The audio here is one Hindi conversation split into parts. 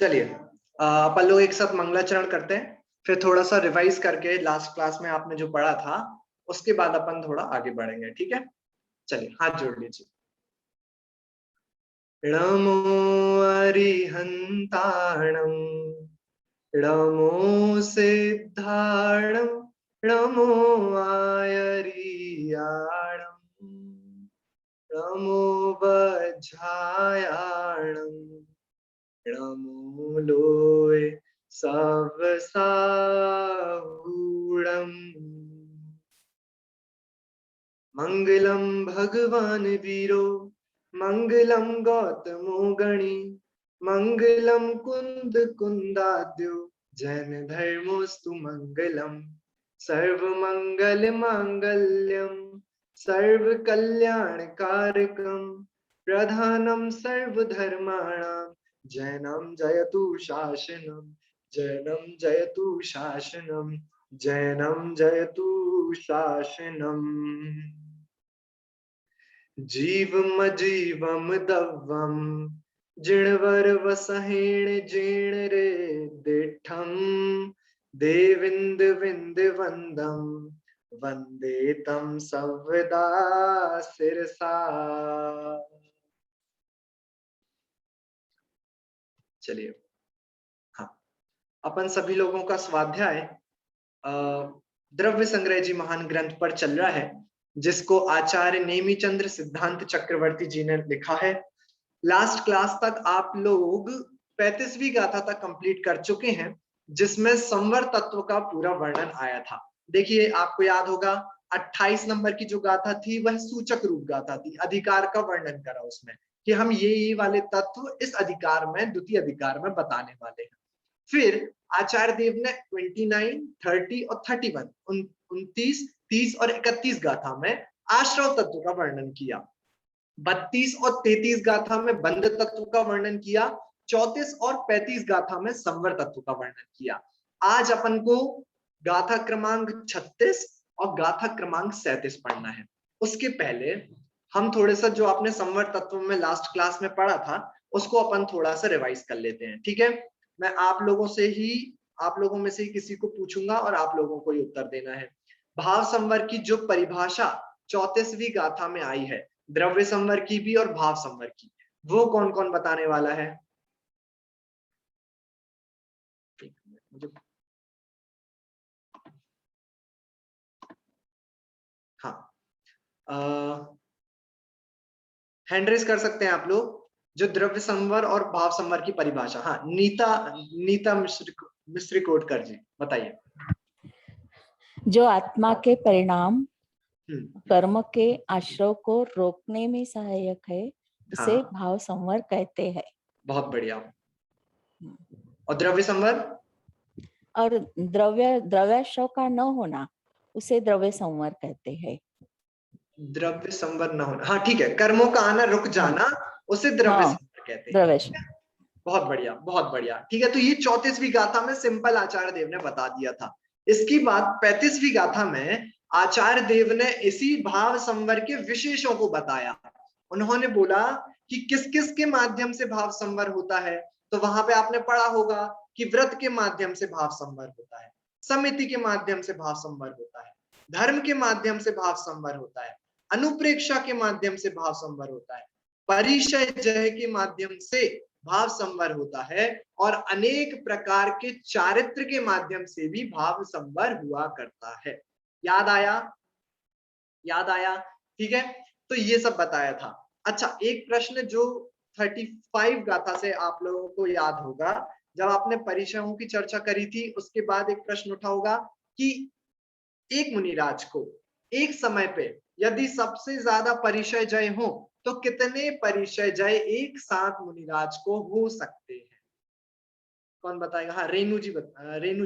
चलिए अपन लोग एक साथ मंगलाचरण करते हैं, फिर थोड़ा सा रिवाइज करके लास्ट क्लास में आपने जो पढ़ा था उसके बाद अपन थोड़ा आगे बढ़ेंगे। ठीक है, चलिए हाथ जोड़ लीजिए। नमो अरिहंताणं, नमो सिद्धाणं, नमो आयरियाणं, नमो वज्रायाणं, नमो लोय सवसाहूणम्। मंगलम भगवान वीरो, मंगलम गौतमो गणी, मंगलम कुंद कुंदाद्यो, जैन धर्मोस्तु मंगलम। सर्व मंगल मांगल्यम, सर्व कल्याण कारकम, प्रधानम सर्व धर्माणाम, जैनम जयतु शासनम, जैनम जयतु शासनम, जैनम जयतु शासनम। जीवम जीवम दव्वम, जिणवर वसहेण जेण रे दिठम, देविंद विंद वंदम, वंदे तम सवदा सिरसा। चलिए, हाँ, अपन सभी लोगों का स्वाध्याय द्रव्य संग्रह जी महान ग्रंथ पर चल रहा है, जिसको आचार्य नेमिचंद्र सिद्धांत चक्रवर्ती जी ने लिखा है। लास्ट क्लास तक आप लोग 35वीं गाथा तक कंप्लीट कर चुके हैं, जिसमें संवर तत्व का पूरा वर्णन आया था। देखिए, आपको याद होगा 28 नंबर की जो गाथा थी वह सूचक रूप गाथा थी, अधिकार का वर्णन करा उसमें कि हम ये वाले तत्व इस अधिकार में, द्वितीय अधिकार में बताने वाले हैं। फिर आचार्य देव ने 29, 30 और 31, 29, 30 और 31 गाथा में आश्रव तत्व का वर्णन किया। 32 और 33 गाथा में बंध तत्व का वर्णन किया। 34 और 35 गाथा में संवर तत्व का वर्णन किया। आज अपन को गाथा क्रमांक 36 और गाथा क्रमांक 37 पढ़ना है। उसके पहले हम थोड़े सा जो आपने संवर तत्व में लास्ट क्लास में पढ़ा था उसको अपन थोड़ा सा रिवाइज कर लेते हैं। ठीक है, मैं आप लोगों में से ही किसी को पूछूंगा और आप लोगों को ही उत्तर देना है। भाव संवर की जो परिभाषा 34वीं गाथा में आई है, द्रव्य संवर की भी और भाव संवर की, वो कौन कौन बताने वाला है? हाँ, हैंड रेज कर सकते हैं आप लोग जो द्रव्य संवर और भाव संवर की परिभाषा। हाँ, नीता मिश्री कोटकर जी बताइए। जो आत्मा के परिणाम कर्म के आश्रव को रोकने में सहायक है, उसे हाँ, भाव संवर कहते हैं। बहुत बढ़िया। और द्रव्य संवर? और द्रव्याश्रव का न होना, उसे द्रव्य संवर कहते हैं। द्रव्य संवर न होना, हाँ ठीक है, कर्मों का आना रुक जाना, उसे द्रव्य संवर कहते हैं। बहुत बढ़िया, बहुत बढ़िया। ठीक है, तो ये 34वीं गाथा में सिंपल आचार्य देव ने बता दिया था। इसकी बात 35वीं गाथा में आचार्य देव ने इसी भाव संवर के विशेषों को बताया। उन्होंने बोला कि किस किस के माध्यम से भाव संवर होता है। तो वहां पे आपने पढ़ा होगा कि व्रत के माध्यम से भाव संवर होता है, समिति के माध्यम से भाव संवर होता है, धर्म के माध्यम से भाव संवर होता है, अनुप्रेक्षा के माध्यम से भाव संवर होता है, परिचय जय के माध्यम से भाव संवर होता है, और अनेक प्रकार के चारित्र के माध्यम से भी भाव संवर हुआ करता है। याद आया? याद आया? ठीक है, तो ये सब बताया था। अच्छा, एक प्रश्न जो 35 गाथा से आप लोगों को याद होगा, जब आपने परिचयों की चर्चा करी थी उसके बाद एक प्रश्न उठा होगा कि एक मुनिराज को एक समय पे यदि सबसे ज्यादा परिचय जय हो तो कितने परिचय जय एक साथ मुनिराज को हो सकते हैं? कौन बताएगा? हाँ, रेणु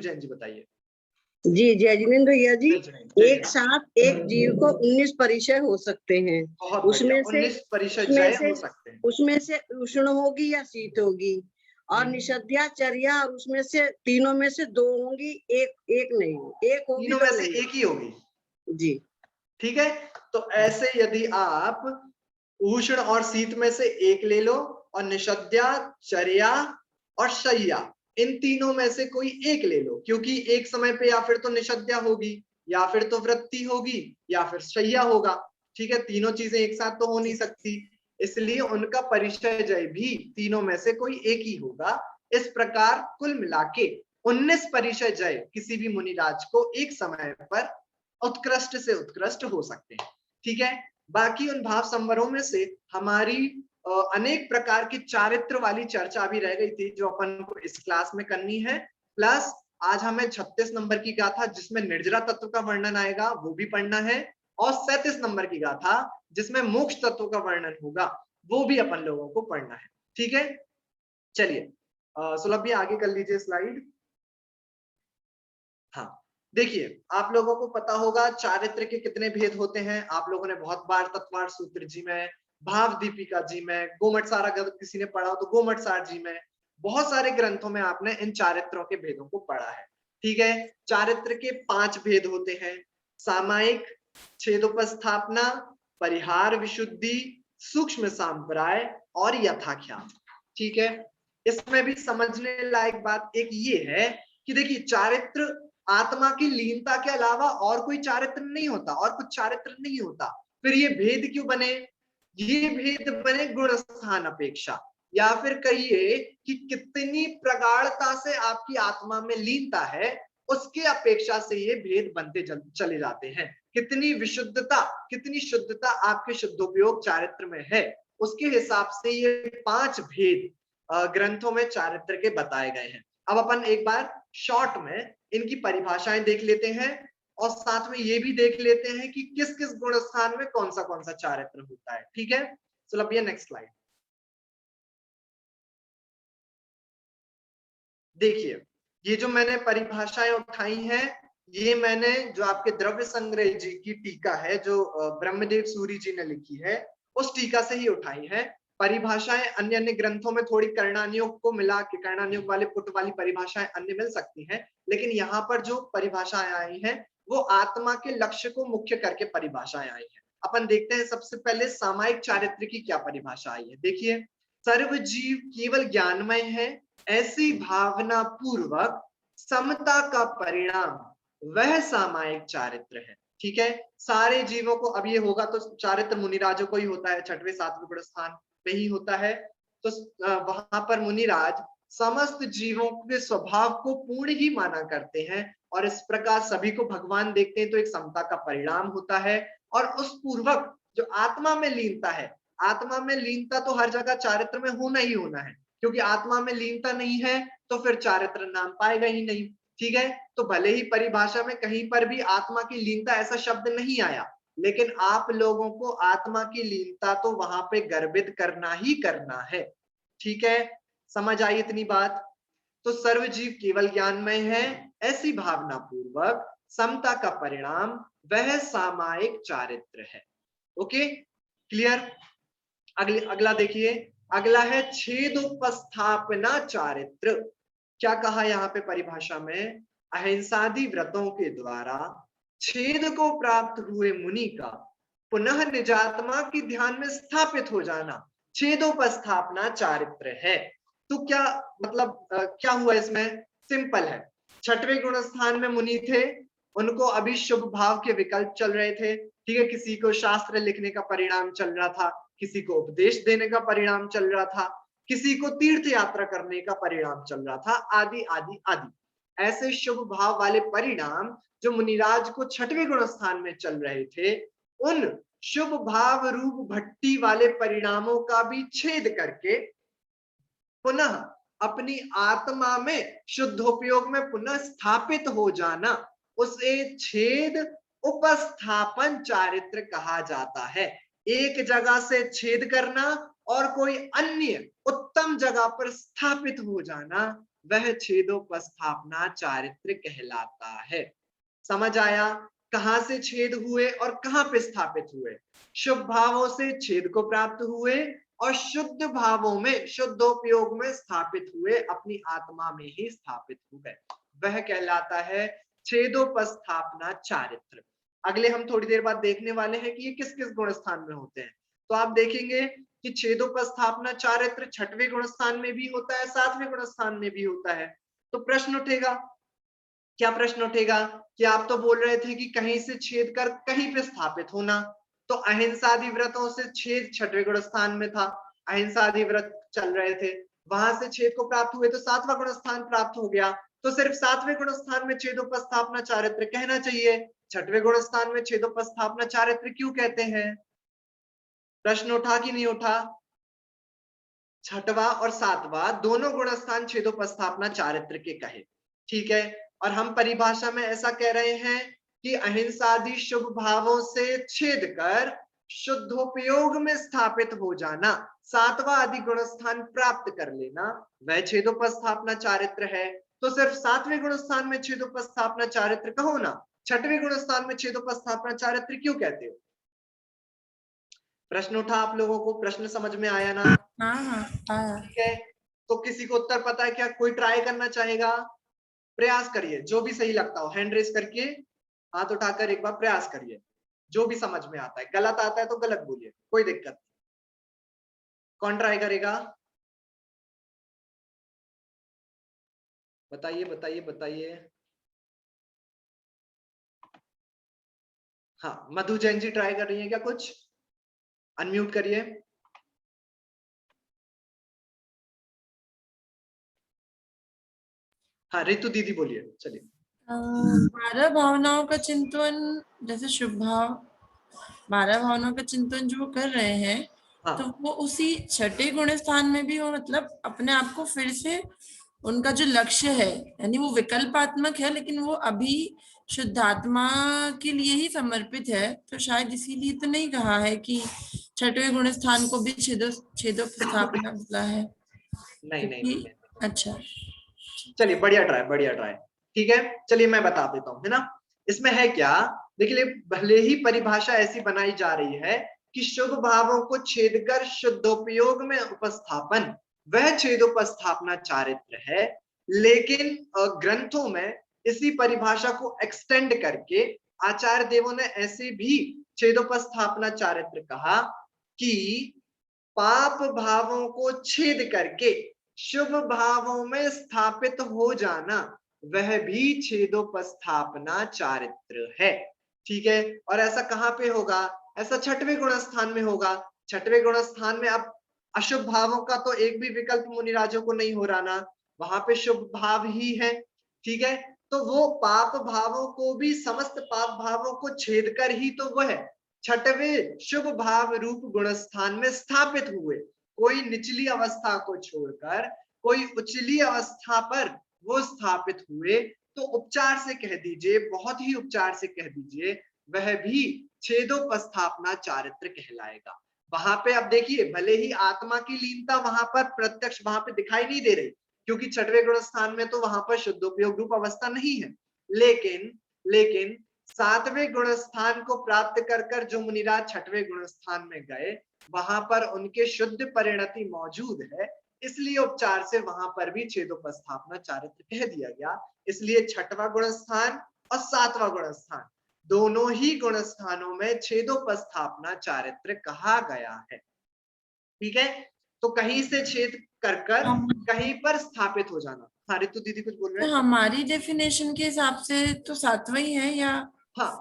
जैन जी बताइए। जी अजिनेंद्र भैया जी, एक साथ एक जीव को 19 परिचय हो सकते हैं। उसमें से 19 परिचय जय हो सकते हैं। उसमें से उष्ण होगी या शीत होगी, और निषद्याचर्या, और उसमें से तीनों में से 2 होंगी, एक नहीं, एक होगी, तीनों में से एक ही होगी। जी ठीक है, तो ऐसे यदि आप उष्ण और शीत में से एक ले लो और निषद्याचर्या और शय्या, इन तीनों में से कोई एक ले लो, क्योंकि एक समय पे या फिर तो निषद्या होगी, या फिर तो वृत्ति होगी, या फिर शय्या होगा। ठीक है, तीनों चीजें एक साथ तो हो नहीं सकती, इसलिए उनका परिचय जय भी तीनों में से कोई एक ही होगा। इस प्रकार कुल मिलाके 19 परिचय जय किसी भी मुनिराज को एक समय पर उत्कृष्ट से उत्कृष्ट हो सकते हैं। ठीक है, बाकी उन भाव संवरों में से हमारी अनेक प्रकार की चारित्र वाली चर्चा भी रह गई थी, जो अपन को इस क्लास में करनी है। प्लस आज हमें 36 नंबर की गाथा जिसमें निर्जरा तत्व का वर्णन आएगा वो भी पढ़ना है, और 37 नंबर की गाथा जिसमें मोक्ष तत्व का वर्णन होगा वो भी अपन लोगों को पढ़ना है। ठीक है, चलिए सुलभ भी आगे कर लीजिए स्लाइड। हाँ, देखिए आप लोगों को पता होगा चारित्र के कितने भेद होते हैं। आप लोगों ने बहुत बार तत्वार्थ सूत्र जी में, भाव दीपिका जी में, गोमट सारा अगर किसी ने पढ़ा हो तो गोमट सार जी में, बहुत सारे ग्रंथों में आपने इन चारित्रों के भेदों को पढ़ा है। ठीक है, चारित्र के 5 भेद होते हैं, सामायिक, छेदोपस्थापना, परिहार विशुद्धि, सूक्ष्म सांप्राय और यथाख्यान। ठीक है, इसमें भी समझने लायक बात एक ये है कि देखिए चारित्र आत्मा की लीनता के अलावा और कोई चारित्र नहीं होता, और कुछ चारित्र नहीं होता। फिर ये भेद क्यों बने? ये भेद बने गुण स्थान अपेक्षा, या फिर कहिए कि कितनी प्रगाढ़ता से आपकी आत्मा में लीनता है उसके अपेक्षा से ये भेद बनते चले जाते हैं। कितनी विशुद्धता, कितनी शुद्धता आपके शुद्धोपयोग चारित्र में है, उसके हिसाब से ये 5 भेद ग्रंथों में चारित्र के बताए गए हैं। अब अपन एक बार शॉर्ट में इनकी परिभाषाएं देख लेते हैं, और साथ में ये भी देख लेते हैं कि किस किस गुण स्थान में कौन सा चारित्र होता है। ठीक है, चलो अब ये नेक्स्ट स्लाइड देखिए। ये जो मैंने परिभाषाएं उठाई हैं, ये मैंने जो आपके द्रव्य संग्रह जी की टीका है जो ब्रह्मदेव सूरी जी ने लिखी है, उस टीका से ही उठाई है। परिभाषाएं अन्य अन्य ग्रंथों में थोड़ी कर्णानुयोग को मिला के, कर्णानुयोग वाले पुट वाली परिभाषाएं अन्य मिल सकती हैं, लेकिन यहाँ पर जो परिभाषाएं आई हैं वो आत्मा के लक्ष्य को मुख्य करके परिभाषाएं आई हैं। अपन देखते हैं सबसे पहले सामायिक चारित्र की क्या परिभाषा आई है। देखिए, सर्व जीव केवल ज्ञानमय है, ऐसी भावना पूर्वक समता का परिणाम वह सामायिक चारित्र है। ठीक है, सारे जीवों को, अब ये होगा तो चारित्र मुनिराजों को ही होता है, 6वें 7वें गुण स्थान पे ही होता है। तो वहां पर मुनिराज समस्त जीवों के स्वभाव को पूर्ण ही माना करते हैं, और इस प्रकार सभी को भगवान देखते हैं तो एक समता का परिणाम होता है। और उस पूर्वक जो आत्मा में लीनता है, आत्मा में लीनता तो हर जगह चारित्र में होना ही होना है, क्योंकि आत्मा में लीनता नहीं है तो फिर चारित्र नाम पाएगा ही नहीं। ठीक है, तो भले ही परिभाषा में कहीं पर भी आत्मा की लीनता ऐसा शब्द नहीं आया, लेकिन आप लोगों को आत्मा की लीनता तो वहां पे गर्भित करना ही करना है। ठीक है, समझ आई इतनी बात? तो सर्वजीव केवल ज्ञानमय है, ऐसी भावना पूर्वक समता का परिणाम वह सामायिक चारित्र है। Okay, clear? अगला देखिए, अगला है छेदोपस्थापना चारित्र। क्या कहा यहाँ पे परिभाषा में? अहिंसादि व्रतों के द्वारा छेद को प्राप्त हुए मुनि का पुनः निजात्मा की ध्यान में स्थापित हो जाना छेदोपस्थापना चारित्र है। तो क्या मतलब क्या हुआ इसमें? सिंपल है, 6वें गुण स्थान में मुनि थे, उनको अभी शुभ भाव के विकल्प चल रहे थे। ठीक है, किसी को शास्त्र लिखने का परिणाम चल रहा था, किसी को उपदेश देने का परिणाम चल रहा था, किसी को तीर्थ यात्रा करने का परिणाम चल रहा था, आदि आदि आदि। ऐसे शुभ भाव वाले परिणाम जो मुनिराज को 6वें गुण स्थान में चल रहे थे, उन शुभ भाव रूप भट्टी वाले परिणामों का भी छेद करके पुनः अपनी आत्मा में शुद्धोपयोग में पुनः स्थापित हो जाना, उसे छेद उपस्थापन चारित्र कहा जाता है। एक जगह से छेद करना और कोई अन्य उत्तम जगह पर स्थापित हो जाना, वह छेदोपस्थापना चारित्र कहलाता है। समझ आया? कहां से छेद हुए और कहां पे स्थापित हुए? शुभ भावों से छेद को प्राप्त हुए और शुद्ध भावों में शुद्धोपयोग में स्थापित हुए, अपनी आत्मा में ही स्थापित हो गए, वह कहलाता है छेदोपस्थापना चारित्र। अगले हम थोड़ी देर बाद देखने वाले हैं कि ये किस किस गुण स्थान में होते हैं। तो आप देखेंगे कि छेदोपस्थापना चारित्र छठवें गुण स्थान में भी होता है, सातवें गुण स्थान में भी होता है। तो प्रश्न उठेगा, क्या प्रश्न उठेगा कि आप तो बोल रहे थे कि कहीं से छेद कर कहीं पे स्थापित होना, तो अहिंसादि व्रतों से छेद छठवें गुण स्थान में था, अहिंसादि व्रत चल रहे थे, वहां से छेद को प्राप्त हुए तो सातवां गुण स्थान प्राप्त हो गया, तो सिर्फ सातवें गुण स्थान में छेदोपस्थापना चारित्र कहना चाहिए, छठवें गुण स्थान में छेदोपस्थापना चारित्र क्यों कहते हैं? प्रश्न उठा कि नहीं उठा? छठवां और सातवां दोनों गुण स्थान छेदोपस्थापना चारित्र के कहे, ठीक है। और हम परिभाषा में ऐसा कह रहे हैं कि अहिंसादि शुभ भावों से छेद कर शुद्धोपयोग में स्थापित हो जाना, सातवां आदि गुण स्थान प्राप्त कर लेना, वह छेदोपस्थापना चारित्र है। तो सिर्फ सातवें गुण स्थान में छेदोपस्थापना चारित्र कहो ना, छठवें गुण स्थान में छेदोपस्थापना चारित्र क्यों कहते हो? प्रश्न उठा आप लोगों को? प्रश्न समझ में आया ना? ठीक है, तो किसी को उत्तर पता है क्या? कोई ट्राई करना चाहेगा? प्रयास करिए, जो भी सही लगता हो हैंड रेस करके हाथ उठाकर एक बार प्रयास करिए, जो भी समझ में आता है। गलत आता है तो गलत बोलिए, कोई दिक्कत नहीं। कौन ट्राई करेगा? बताइए बताइए बताइए। हाँ, मधु जैन जी ट्राई कर रही है क्या कुछ? अनम्यूट करिए। हाँ, रितु दीदी बोलिए, चलिए। 12 भावनाओं का चिंतन, जैसे शुभ भाव 12 भावनाओं का चिंतन जो वो कर रहे हैं, हाँ। तो वो उसी छठे गुण स्थान में भी वो मतलब अपने आप को फिर से उनका जो लक्ष्य है, यानी वो विकल्पात्मक है, लेकिन वो अभी शुद्धात्मा के लिए ही समर्पित है, तो शायद इसीलिए तो नहीं कहा है कि छठवें गुण स्थान को भी छेदोपस्थापना मिला है। नहीं नहीं, नहीं। अच्छा, चलिए, बढ़िया ट्राई, बढ़िया ट्राई। ठीक है, चलिए मैं बता देता हूँ, है ना। इसमें है क्या, देखिए, भले ही परिभाषा ऐसी बनाई जा रही है कि शुभ भावों को छेद कर शुद्धोपयोग में उपस्थापन वह छेदोपस्थापना चारित्र है, लेकिन ग्रंथों में इसी परिभाषा को एक्सटेंड करके आचार्य देवों ने ऐसे भी छेदोपस्थापना चारित्र कहा कि पाप भावों को छेद करके शुभ भावों में स्थापित हो जाना, वह भी छेदोपस्थापना चारित्र है। ठीक है, और ऐसा कहां पे होगा? ऐसा छठवें गुण स्थान में होगा। छठवें गुण स्थान में अब अशुभ भावों का तो एक भी विकल्प मुनिराजों को नहीं हो रहा ना, वहां पे शुभ भाव ही है। ठीक है, तो वो पाप भावों को भी, समस्त पाप भावों को छेद कर ही तो वह छठवें शुभ भाव रूप गुण स्थान में स्थापित हुए। कोई निचली अवस्था को छोड़कर कोई उचली अवस्था पर वो स्थापित हुए, तो उपचार से कह दीजिए, बहुत ही उपचार से कह दीजिए, वह भी छेदोपस्थापना चारित्र कहलाएगा। वहां पे अब देखिए, भले ही आत्मा की लीनता वहां पर प्रत्यक्ष वहां पे दिखाई नहीं दे रही, क्योंकि छठवें गुण स्थान में तो वहां पर शुद्धोपयोग रूप अवस्था नहीं है, लेकिन सातवें गुण स्थान को प्राप्त कर जो मुनिराज छठवें गुण स्थान में गए, वहां पर उनके शुद्ध परिणति मौजूद है, इसलिए उपचार से वहां पर भी छेदोपस्थापना चारित्र कह दिया गया। इसलिए छठवां गुण स्थान और सातवां गुण स्थान, दोनों ही गुण स्थानों में छेदोपस्थापना चारित्र कहा गया है। ठीक है, तो कहीं से छेद कर कहीं पर स्थापित हो जाना। हाँ, रितु दीदी कुछ बोल रहे हैं? तो हमारी डेफिनेशन के हिसाब से तो सातवां ही है, या? हाँ,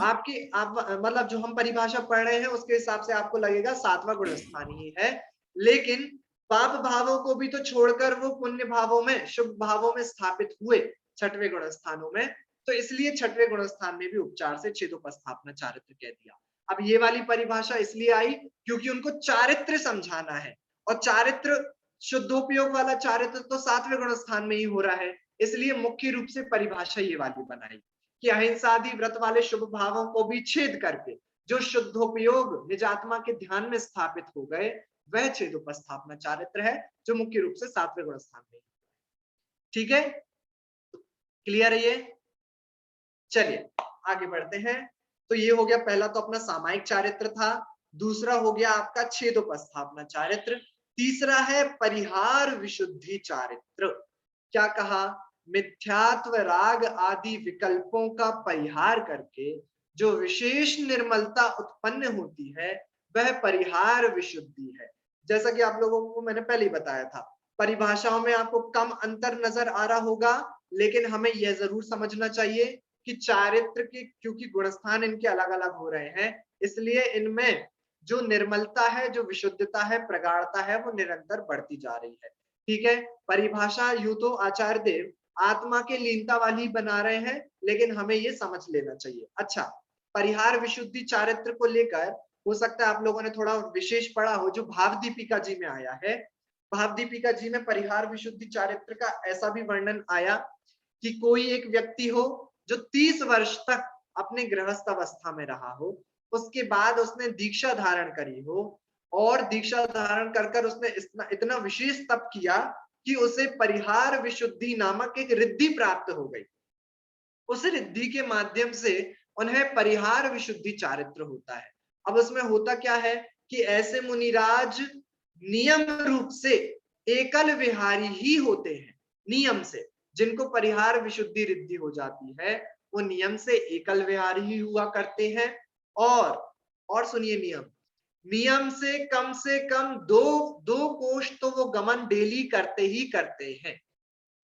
आप मतलब जो हम परिभाषा पढ़ रहे हैं उसके हिसाब से आपको लगेगा सातवां गुण स्थान ही है, लेकिन पाप भावों को भी तो छोड़कर वो पुण्य भावों में, शुभ भावों में स्थापित हुए छठवें गुण स्थानों में, तो इसलिए छठवें गुण स्थान में भी उपचार से छेदोपस्थापना चारित्र कह दिया। अब ये वाली परिभाषा इसलिए आई क्योंकि उनको चारित्र समझाना है, और चारित्र, शुद्धोपयोग वाला चारित्र तो सातवें गुण स्थान में ही हो रहा है, इसलिए मुख्य रूप से परिभाषा ये वाली बनाई कि अहिंसादि व्रत वाले शुभ भावों को भी छेद करके जो शुद्धोपयोग निजात्मा के ध्यान में स्थापित हो गए, वह छेदोपस्थापना चारित्र है, जो मुख्य रूप से सातवें गुण स्थान में। ठीक है, क्लियर है ये? चलिए आगे बढ़ते हैं। तो ये हो गया पहला, तो अपना सामायिक चारित्र था। दूसरा हो गया आपका छेदोपस्थापना चारित्र। तीसरा है परिहार विशुद्धि चारित्र। क्या कहा? मिथ्यात्व, राग आदि विकल्पों का परिहार करके जो विशेष निर्मलता उत्पन्न होती है, वह परिहार विशुद्धि है। जैसा कि आप लोगों को मैंने पहले ही बताया था, परिभाषाओं में आपको कम अंतर नजर आ रहा होगा, लेकिन हमें यह जरूर समझना चाहिए कि चारित्र के, क्योंकि गुणस्थान इनके अलग अलग हो रहे हैं, इसलिए इनमें जो निर्मलता है, जो विशुद्धता है, प्रगाढ़ता है, वो निरंतर बढ़ती जा रही है। ठीक है, परिभाषा यूं तो आचार्य देव आत्मा के लीनता वाली बना रहे हैं, लेकिन हमें ये समझ लेना चाहिए। अच्छा, परिहार विशुद्धि चारित्र को लेकर हो सकता है आप लोगों ने थोड़ा विशेष पढ़ा हो, जो भाव दीपिका जी में आया है। भाव दीपिका जी में परिहार विशुद्धि चारित्र का ऐसा भी वर्णन आया कि कोई एक व्यक्ति हो जो 30 वर्ष तक अपने गृहस्थ अवस्था में रहा हो, उसके बाद उसने दीक्षा धारण करी हो, और दीक्षा धारण कर कर उसने इतना विशेष तप किया कि उसे परिहार विशुद्धि नामक एक रिद्धि प्राप्त हो गई। उस रिद्धि के माध्यम से उन्हें परिहार विशुद्धि चारित्र होता है। अब उसमें होता क्या है कि ऐसे मुनिराज नियम रूप से एकल विहारी ही होते हैं। नियम से जिनको परिहार विशुद्धि रिद्धि हो जाती है, वो नियम से एकल विहारी ही हुआ करते हैं। और सुनिए, नियम से कम दो कोश तो वो गमन डेली करते ही करते हैं।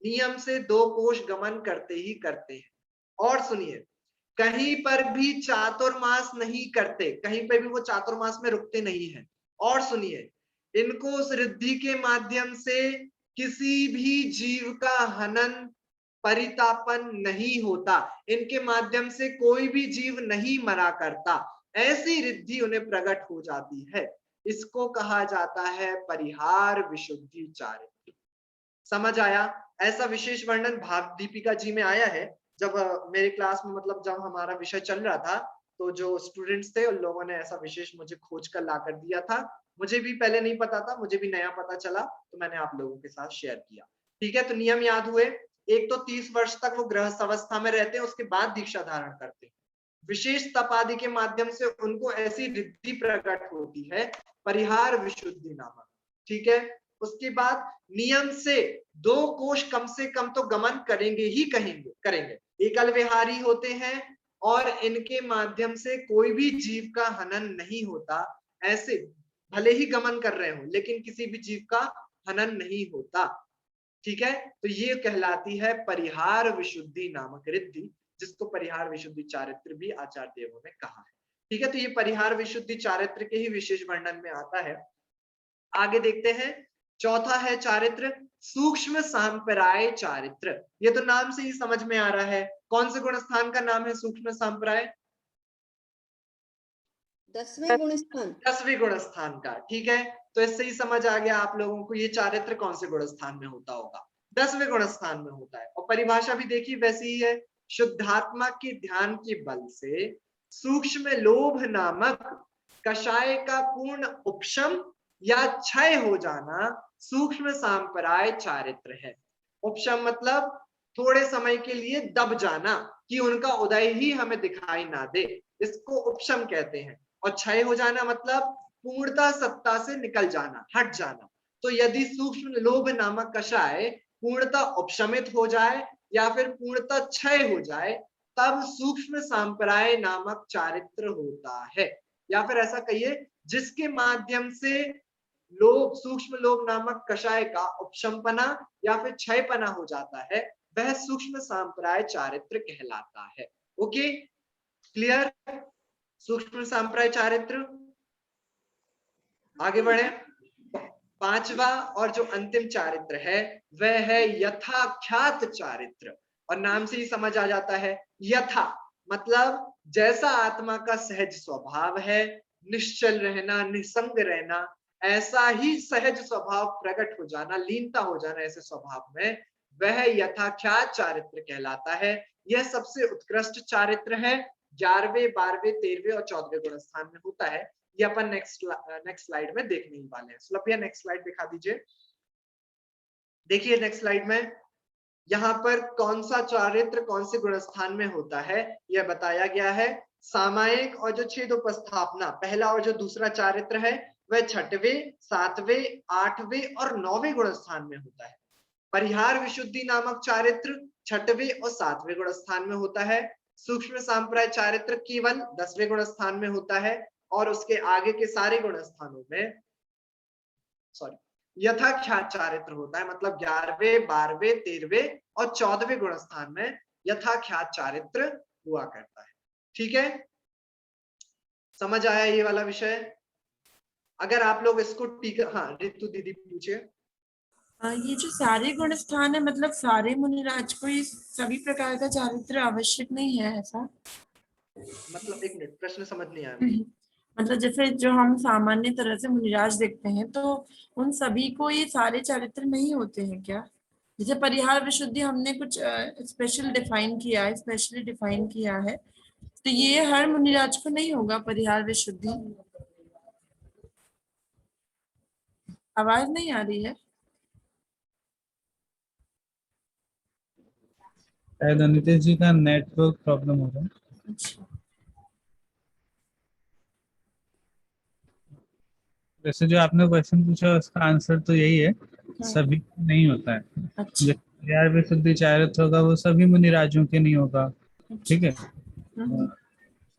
नियम से 2 कोश गमन करते ही करते हैं। और सुनिए, कहीं पर भी चातुर्मास नहीं करते, कहीं पर भी वो चातुर्मास में रुकते नहीं है। और सुनिए, इनको उस रिद्धि के माध्यम से किसी भी जीव का हनन परितापन नहीं होता, इनके माध्यम से कोई भी जीव नहीं मरा करता, ऐसी रिद्धि उन्हें प्रकट हो जाती है। इसको कहा जाता है परिहार विशुद्धि चारित्र। समझ आया? ऐसा विशेष वर्णन भाव दीपिका जी में आया है। जब मेरे क्लास में, मतलब जब हमारा विषय चल रहा था, तो जो स्टूडेंट्स थे उन लोगों ने ऐसा विशेष मुझे खोज कर ला कर दिया था। मुझे भी पहले नहीं पता था, मुझे भी नया पता चला, तो मैंने आप लोगों के साथ शेयर किया। ठीक है, तो नियम याद हुए। एक तो 30 वर्ष तक वो गृहस्थ अवस्था में रहते हैं, उसके बाद दीक्षा धारण करते हैं। विशेष तप आदि के माध्यम से उनको ऐसी रिद्धि प्रकट होती है परिहार विशुद्धि नामक। ठीक है, उसके बाद नियम से 2 कोश कम से कम तो गमन करेंगे ही करेंगे। एकल विहारी होते हैं और इनके माध्यम से कोई भी जीव का हनन नहीं होता। ऐसे भले ही गमन कर रहे हो, लेकिन किसी भी जीव का हनन नहीं होता। ठीक है, तो ये कहलाती है परिहार विशुद्धि नामक रिद्धि, जिसको परिहार विशुद्धि चारित्र भी आचार्य देवों ने कहा है। ठीक है, तो ये परिहार विशुद्धि चारित्र के ही विशेष वर्णन में आता है। आगे देखते हैं, चौथा है चारित्र सूक्ष्म सांप्राय चारित्र। ये तो नाम से ही समझ में आ रहा है, कौन से गुणस्थान का नाम है सूक्ष्म सांप्राय? 10वें गुणस्थान। 10वें गुणस्थान का। ठीक है, तो इससे ही समझ आ गया आप लोगों को ये चारित्र कौन से गुणस्थान में होता होगा। 10वें गुणस्थान में होता है। और परिभाषा भी देखिए वैसी ही है, शुद्धात्मा के ध्यान के बल से सूक्ष्म लोभ नामक कषाय का पूर्ण उपशम या क्षय हो जाना सूक्ष्म सांप्राय चारित्र है। उपशम मतलब थोड़े समय के लिए दब जाना, कि उनका उदय ही हमें दिखाई ना दे, इसको उपशम कहते हैं। और क्षय हो जाना मतलब पूर्णता सत्ता से निकल जाना, हट जाना। तो यदि सूक्ष्म लोभ नामक कषाय पूर्णता उपशमित हो जाए या फिर पूर्णता क्षय हो जाए, तब सूक्ष्म सांप्राय नामक चारित्र होता है। या फिर ऐसा कहिए, जिसके माध्यम से लोभ, सूक्ष्म लोभ नामक कषाय का उपशमपना या फिर क्षयपना हो जाता है, वह सूक्ष्म सांप्राय चारित्र कहलाता है। Okay, clear? सूक्ष्म सांप्राय चारित्र। आगे बढ़े, 5वां और जो अंतिम चारित्र है वह है यथाख्यात चारित्र। और नाम से ही समझ आ जाता है, यथा मतलब जैसा आत्मा का सहज स्वभाव है, निश्चल रहना, निसंग रहना, ऐसा ही सहज स्वभाव प्रकट हो जाना, लीनता हो जाना ऐसे स्वभाव में, वह यथाख्यात चारित्र कहलाता है। यह सबसे उत्कृष्ट चारित्र है। 11वें, 12वें, 13वें और 14वें गुणस्थान में होता है। ये अपन नेक्स्ट स्लाइड में देखने ही वाले हैं। सुलभिया नेक्स्ट स्लाइड दिखा दीजिए। देखिए नेक्स्ट स्लाइड में यहाँ पर कौन सा चारित्र कौन से गुणस्थान में होता है यह बताया गया है। सामायिक और जो छेद उपस्थापना, पहला और जो दूसरा चारित्र है वह 6वें, 7वें, 8वें और 9वें गुणस्थान में होता है। परिहार विशुद्धि नामक चारित्र 6वें और 7वें गुणस्थान में होता है। सूक्ष्म सांप्राय चारित्र केवल 10वें गुणस्थान में होता है और उसके आगे के सारे गुणस्थानों में सॉरी यथाख्यात चारित्र होता है, मतलब 11वें 12वें 13वें और 14वें गुण स्थान में यथाख्यात चारित्र हुआ करता है। ठीक है, समझ आया ये वाला विषय? अगर आप लोग इसको हाँ रितु दीदी पूछिए। ये जो सारे गुण स्थान है, मतलब सारे मुनिराज को ये सभी प्रकार का चारित्र आवश्यक नहीं है ऐसा? मतलब एक मिनट, प्रश्न समझ नहीं आया। मतलब जैसे जो हम सामान्य तरह से मुनिराज देखते हैं, तो उन सभी को ये सारे चारित्र नहीं होते हैं क्या? जैसे परिहार विशुद्धि हमने कुछ स्पेशली डिफाइन किया है, तो ये हर मुनिराज को नहीं होगा परिहार विशुद्धि? आवाज नहीं आ रही है? शायद अनितेश जी का नेटवर्क प्रॉब्लम हो रहा है। अच्छा, वैसे जो आपने क्वेश्चन पूछा उसका आंसर तो यही है, सभी को नहीं होता है। अच्छा, जो परिहार विशुद्धि चारित्र होगा वो सभी मुनिराजों के नहीं होगा। ठीक है,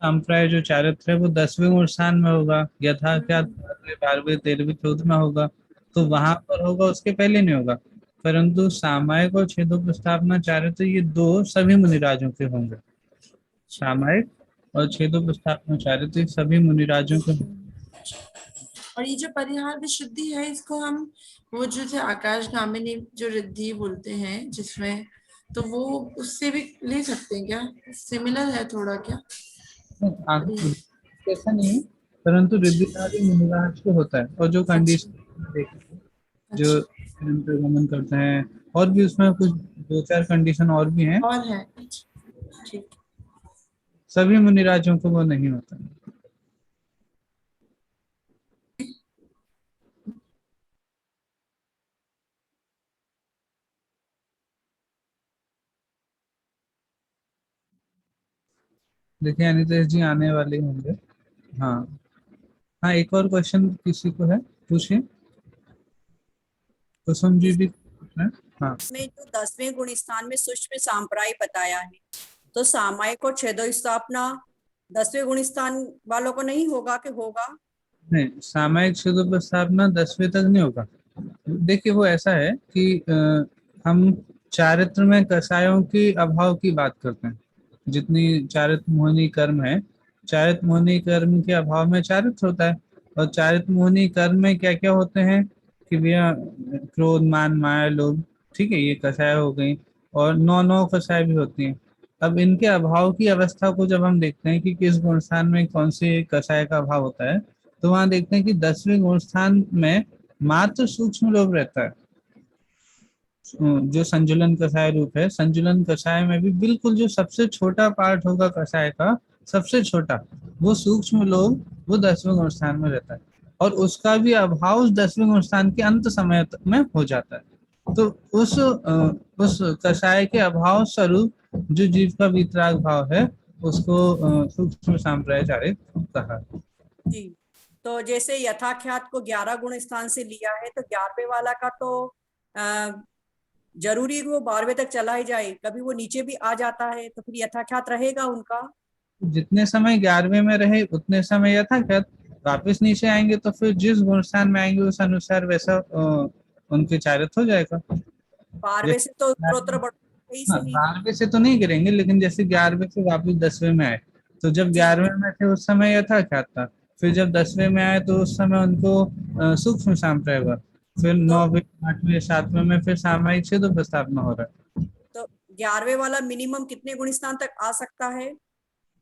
संप्राय जो चारित्र है वो 10वें गुण स्थान में होगा, यथाख्यात 12वें 13वें 14वें में होगा, तो वहां पर होगा, उसके पहले नहीं होगा। परंतु सामायिक और छेदोपस्थापना चारित्र ये दो सभी मुनिराजों के होंगे। सामायिक और छेदोपस्थापना चारित्र सभी मुनिराजों के होंगे। और ये जो परिहार विशुद्धि है, इसको हम वो जो थे आकाश गामिनी जो रिद्धि बोलते हैं जिसमें, तो वो उससे भी ले सकते हैं क्या? सिमिलर है थोड़ा क्या? ऐसा नहीं है, परंतु रिद्धिधारी मुनिराज को होता है। और जो कंडीशन जो गमन करते हैं, और भी उसमें कुछ 2-4 कंडीशन और भी हैं, और है। ठीक, सभी मुनिराजों को वो नहीं होता। देखिए अनितेश जी आने वाले होंगे। हाँ हाँ, एक और क्वेश्चन किसी को है, पूछिए। कुसुम जी भी हाँ। इसमें जो 10वें गुण स्थान में सूक्ष्म सांप्राय बताया है, तो सामायिक और छेदो स्थापना 10वें गुण स्थान वालों को नहीं होगा कि होगा? नहीं, सामायिक छेदोपस्थापना 10वें तक नहीं होगा। देखिए वो ऐसा है कि हम चारित्र में कसायों के अभाव की बात करते हैं। जितनी चारित्र मोहिनी कर्म है, चारित्र मोहिनी कर्म के अभाव में चारित्र होता है। और चारित्र मोहिनी कर्म में क्या क्या होते हैं कि भैया क्रोध मान माया लोभ, ठीक है, ये कसाय हो गई। और 9 कसाय भी होती हैं। अब इनके अभाव की अवस्था को जब हम देखते हैं कि किस गुण स्थान में कौन से कसाय का अभाव होता है, तो वहां देखते हैं कि 10वें गुण स्थान में मात्र सूक्ष्म लोभ रहता है। जो संजुलन कषाय रूप है, संजुलन कषाय में भी बिल्कुल जो सबसे छोटा पार्ट होगा कषाय का, सबसे छोटा, वो सूक्ष्म लोभ, वो 10वें गुण स्थान में रहता है। और उसका भी अभाव उस 10वें गुण स्थान के अंत समय में हो जाता है। तो उस कषाय के अभाव स्वरूप जो जीव का वितराग भाव है, उसको सूक्ष्म सांप्रदायिक कहा। जी, तो जैसे यथाख्यात को 11 गुण स्थान से लिया है, तो 11वें वाला का तो जरूरी वो 12वें तक चला ही जाए, कभी वो नीचे भी आ जाता है, तो फिर यथाख्यात रहेगा उनका? जितने समय 11वें में रहे उतने समय यथाख्यात, वापस नीचे आएंगे तो फिर जिस गुण स्थान में आएंगे उस अनुसार वैसा उनके चारित्र हो जाएगा। 12वें से तो उत्तरोत्तर बढ़ ही हाँ, सही। 12वें से तो नहीं गिरेंगे, लेकिन जैसे 11वें से वापस 10वें में आए, तो जब 11वें में थे उस समय यथाख्यात था, फिर जब 10वें में आए तो उस समय उनको सूक्ष्म सांप्रदाय हुआ, फिर 9वें 8वें 7वें में फिर सामायिक छेदोपस्थापना हो रहा है। तो 11वें वाला मिनिमम कितने गुण स्थान तक आ सकता है?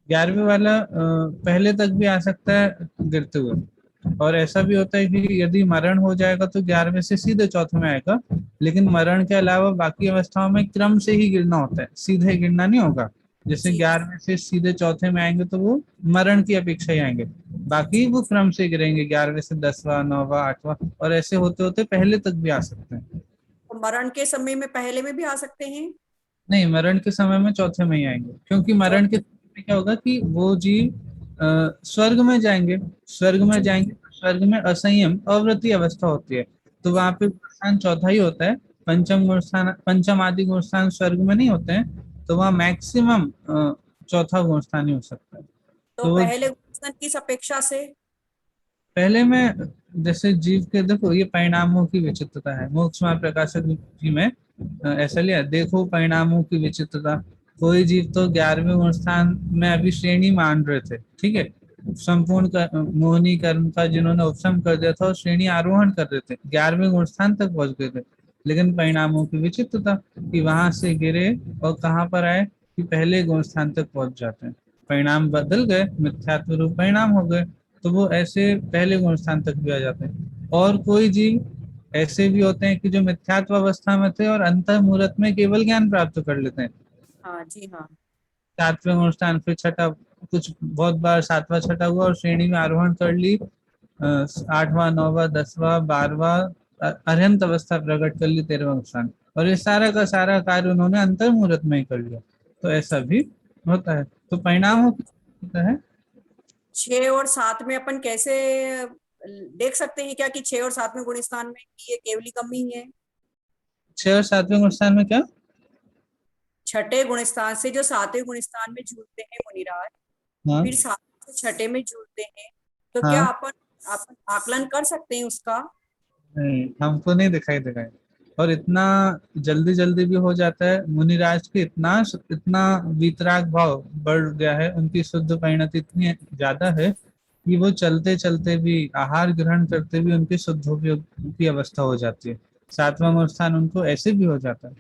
11वें वाला पहले तक भी आ सकता है गिरते हुए। और ऐसा भी होता है कि यदि मरण हो जाएगा तो 11वें से सीधे चौथे में आएगा, लेकिन मरण के अलावा बाकी अवस्थाओं में क्रम से ही गिरना होता है, सीधे गिरना नहीं होगा। जैसे 11वें से सीधे चौथे में आएंगे तो वो मरण की अपेक्षा ही आएंगे, बाकी वो क्रम से गिरेंगे, 11वें से 10वां 9वां 8वां, और ऐसे होते होते पहले तक भी आ सकते हैं। तो मरण के समय में पहले में भी आ सकते हैं? नहीं, मरण के समय में चौथे में ही आएंगे, क्योंकि मरण के में क्या होगा कि वो जीव स्वर्ग में जाएंगे, स्वर्ग में जाएंगे, स्वर्ग में असंयम अवृत्ति अवस्था होती है, तो वहां पे स्थान चौथा ही होता है। पंचम गुण स्थान, पंचम आदि गुण स्थान स्वर्ग में नहीं होते हैं, तो वहाँ मैक्सिमम चौथा गुण स्थान ही हो सकता है। तो तो पहले गुण स्थान किस अपेक्षा से? पहले में जैसे जीव के देखो ये परिणामों की विचित्रता है। मोक्ष में प्रकाशक जी में ऐसा लिया, देखो परिणामों की विचित्रता। कोई जीव तो 11वें गुण स्थान में अभी श्रेणी मान रहे थे, ठीक है, संपूर्ण मोहिनी कर्म का जिन्होंने उपशम कर दिया था और श्रेणी आरोहण कर रहे थे, 11वें गुण स्थान तक पहुंच गए थे, लेकिन परिणामों की विचित्रता कि वहां से गिरे और कहाँ पर आए कि पहले गुण स्थान तक पहुंच जाते हैं। परिणाम बदल गए, मिथ्यात्व रूप परिणाम हो गए, तो वो ऐसे पहले गुण स्थान तक भी आ जाते हैं। और कोई जीव ऐसे भी होते हैं कि जो मिथ्यात्व अवस्था में थे और अंतः मुहूर्त में केवल ज्ञान प्राप्त कर लेते हैं। हाँ जी हाँ। 7वें गुण स्थान, फिर छठा, कुछ बहुत बार 7वां छठा हुआ और श्रेणी में आरोहण कर ली, 8वां 9वां 10वां 12वां अरहंत अवस्था प्रकट कर ली 13वां गुण स्थान, और ये सारा का सारा कार्य उन्होंने अंतर मुहूर्त में ही कर लिया। तो ऐसा भी होता है। तो परिणाम होता है 6 और 7 में अपन कैसे देख सकते हैं क्या कि 6 और 7 में गुण स्थान में ये केवली कमी है? 6 और 7वें गुण स्थान में क्या? छठे गुण स्थान से जो 7वें गुण स्थान में जुड़ते हैं मुनिराज, हाँ फिर 7 से छठे में जुड़ते हैं, तो क्या हाँ, अपन आकलन कर सकते हैं उसका? नहीं हमको नहीं दिखाई देगा। और इतना जल्दी जल्दी भी हो जाता है। मुनिराज के इतना इतना वीतराग भाव बढ़ गया है, उनकी शुद्ध परिणति इतनी ज्यादा है कि वो चलते चलते भी, आहार ग्रहण करते भी उनकी शुद्धोपयोग की अवस्था हो जाती है। 7वां गुण स्थान उनको ऐसे भी हो जाता है।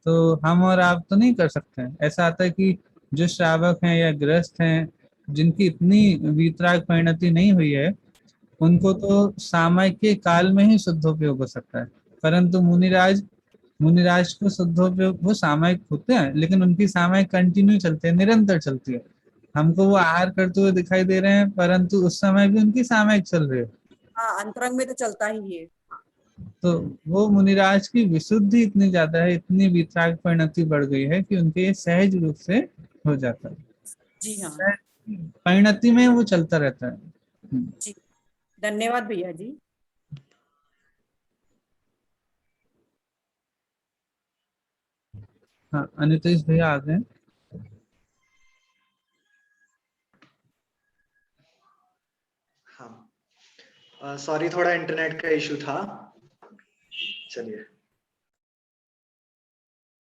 तो हम और आप तो नहीं कर सकते हैं। ऐसा आता है कि जो श्रावक हैं या गृहस्थ हैं जिनकी इतनी वीतराग परिणति नहीं हुई है, उनको तो सामायिक के काल में ही शुद्धोपयोग हो सकता है, परंतु मुनिराज को शुद्धोपयोग वो सामायिक होते हैं, लेकिन उनकी सामायिक कंटिन्यू चलते हैं, निरंतर चलती है। हमको वो आहार करते हुए दिखाई दे रहे हैं, परंतु उस समय भी उनकी सामायिक चल रही है। हाँ, अंतरंग में तो चलता ही है। तो वो मुनिराज की विशुद्धि इतनी ज्यादा है, इतनी वितराग परिणति बढ़ गई है कि उनके सहज रूप से हो जाता है। जी हाँ परिणति में वो चलता रहता है। जी, धन्यवाद भैया जी। हाँ, अनितेश भैया आ गए। हाँ सॉरी, थोड़ा इंटरनेट का इशू था। चलिए,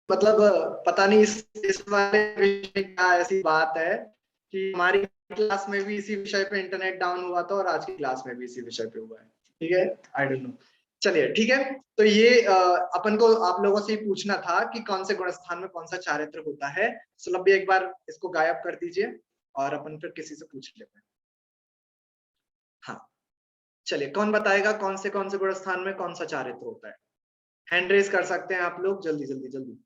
मतलब पता नहीं इस वाले विषय क्या ऐसी बात है कि हमारी क्लास में भी इसी विषय पे इंटरनेट डाउन हुआ था और आज की क्लास में भी इसी विषय पे हुआ है। ठीक है, आई डोंट नो। चलिए ठीक है, तो ये अपन को आप लोगों से ही पूछना था कि कौन से गुण स्थान में कौन सा चारित्र होता है। सुलभ एक बार इसको गायब कर दीजिए और अपन फिर किसी से पूछ लेते हैं। हाँ चलिए, कौन बताएगा कौन से गुण स्थान में कौन सा चारित्र होता है? हैंड रेज कर सकते हैं आप लोग, जल्दी जल्दी जल्दी।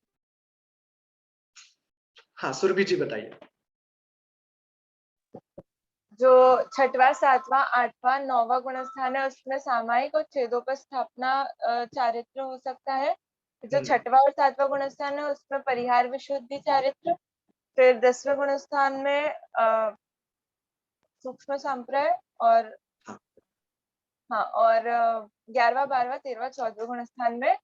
हाँ सुरभि जी बताइए। जो 6वां 7वां 8वां 9वां गुण स्थान है उसमें सामायिक और छेदोपस्थापना चारित्र हो सकता है। जो 6वां और 7वां गुण स्थान है उसमें परिहार विशुद्धि चारित्र। फिर 10वें गुण स्थान में सूक्ष्म संप्रय और हाँ, और 11वां 12वां 13वां 14वें गुण स्थान में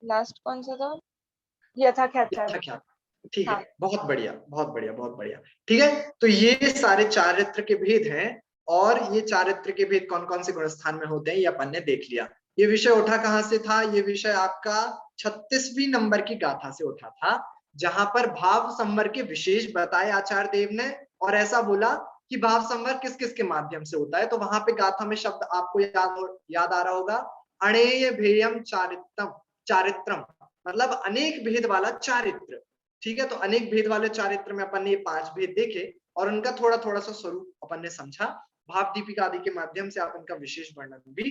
लास्ट कौन सा था? यथाख्यात चारित्र। ठीक है, बहुत बढ़िया बहुत बढ़िया बहुत बढ़िया। ठीक है, तो ये सारे चारित्र के भेद हैं, और ये चारित्र के भेद कौन कौन से गुण स्थान में होते हैं ये अपन ने देख लिया। ये विषय उठा कहाँ से था? ये विषय आपका 36वीं नंबर की गाथा से उठा था, जहां पर भाव संवर के विशेष बताए आचार्य देव ने, और ऐसा बोला कि भाव संवर किस किस के माध्यम से होता है। तो वहां पे गाथा में शब्द आपको याद आ रहा होगा, अणेय भेयम चारित्रम, चारित्रम मतलब अनेक भेद वाला चारित्र। ठीक है, तो अनेक भेद वाले चारित्र में अपन ने ये 5 भेद देखे और उनका थोड़ा थोड़ा सा स्वरूप अपन ने समझा। भाव दीपिका आदि के माध्यम से आप इनका विशेष वर्णन भी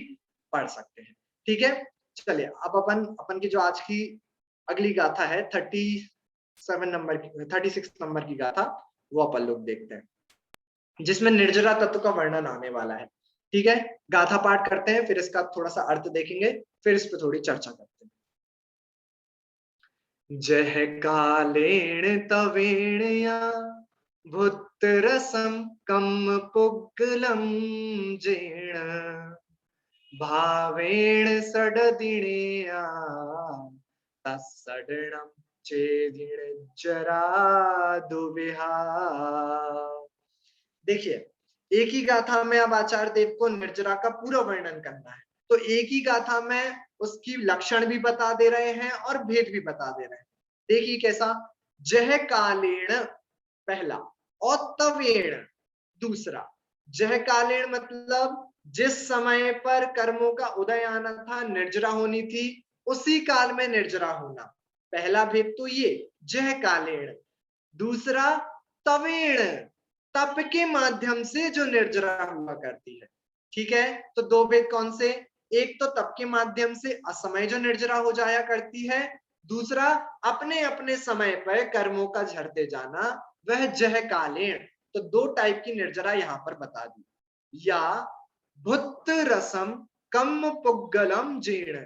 पढ़ सकते हैं। ठीक है, चलिए अब अपन की जो आज की अगली गाथा है 36 नंबर की गाथा, वो अपन लोग देखते हैं, जिसमें निर्जरा तत्व का वर्णन आने वाला है। ठीक है, गाथा पाठ करते हैं, फिर इसका थोड़ा सा अर्थ देखेंगे, फिर इस पर थोड़ी चर्चा करते हैं। जह कालेण तवेणया भूतरसं कम पुग्गलं जेण भावेण सडदिणेया तत्सडणं चेदिण जरा दुविहा। देखिए, एक ही गाथा में अब आचार्य देव को निर्जरा का पूरा वर्णन करना है, तो एक ही गाथा में उसकी लक्षण भी बता दे रहे हैं और भेद भी बता दे रहे हैं। देखिए कैसा, जह कालेण पहला और तवेण दूसरा। जह कालेण मतलब जिस समय पर कर्मों का उदय आना था, निर्जरा होनी थी, उसी काल में निर्जरा होना, पहला भेद तो ये जह कालेण। दूसरा तवेण, तप के माध्यम से जो निर्जरा हुआ करती है। ठीक है, तो दो भेद कौन से, एक तो तप के माध्यम से असमय जो निर्जरा हो जाया करती है, दूसरा अपने अपने समय पर कर्मों का झरते जाना, वह जह कालेण। तो दो टाइप की निर्जरा यहाँ पर बता दी। या भुत रसम कम पुद्गलम जीर्ण,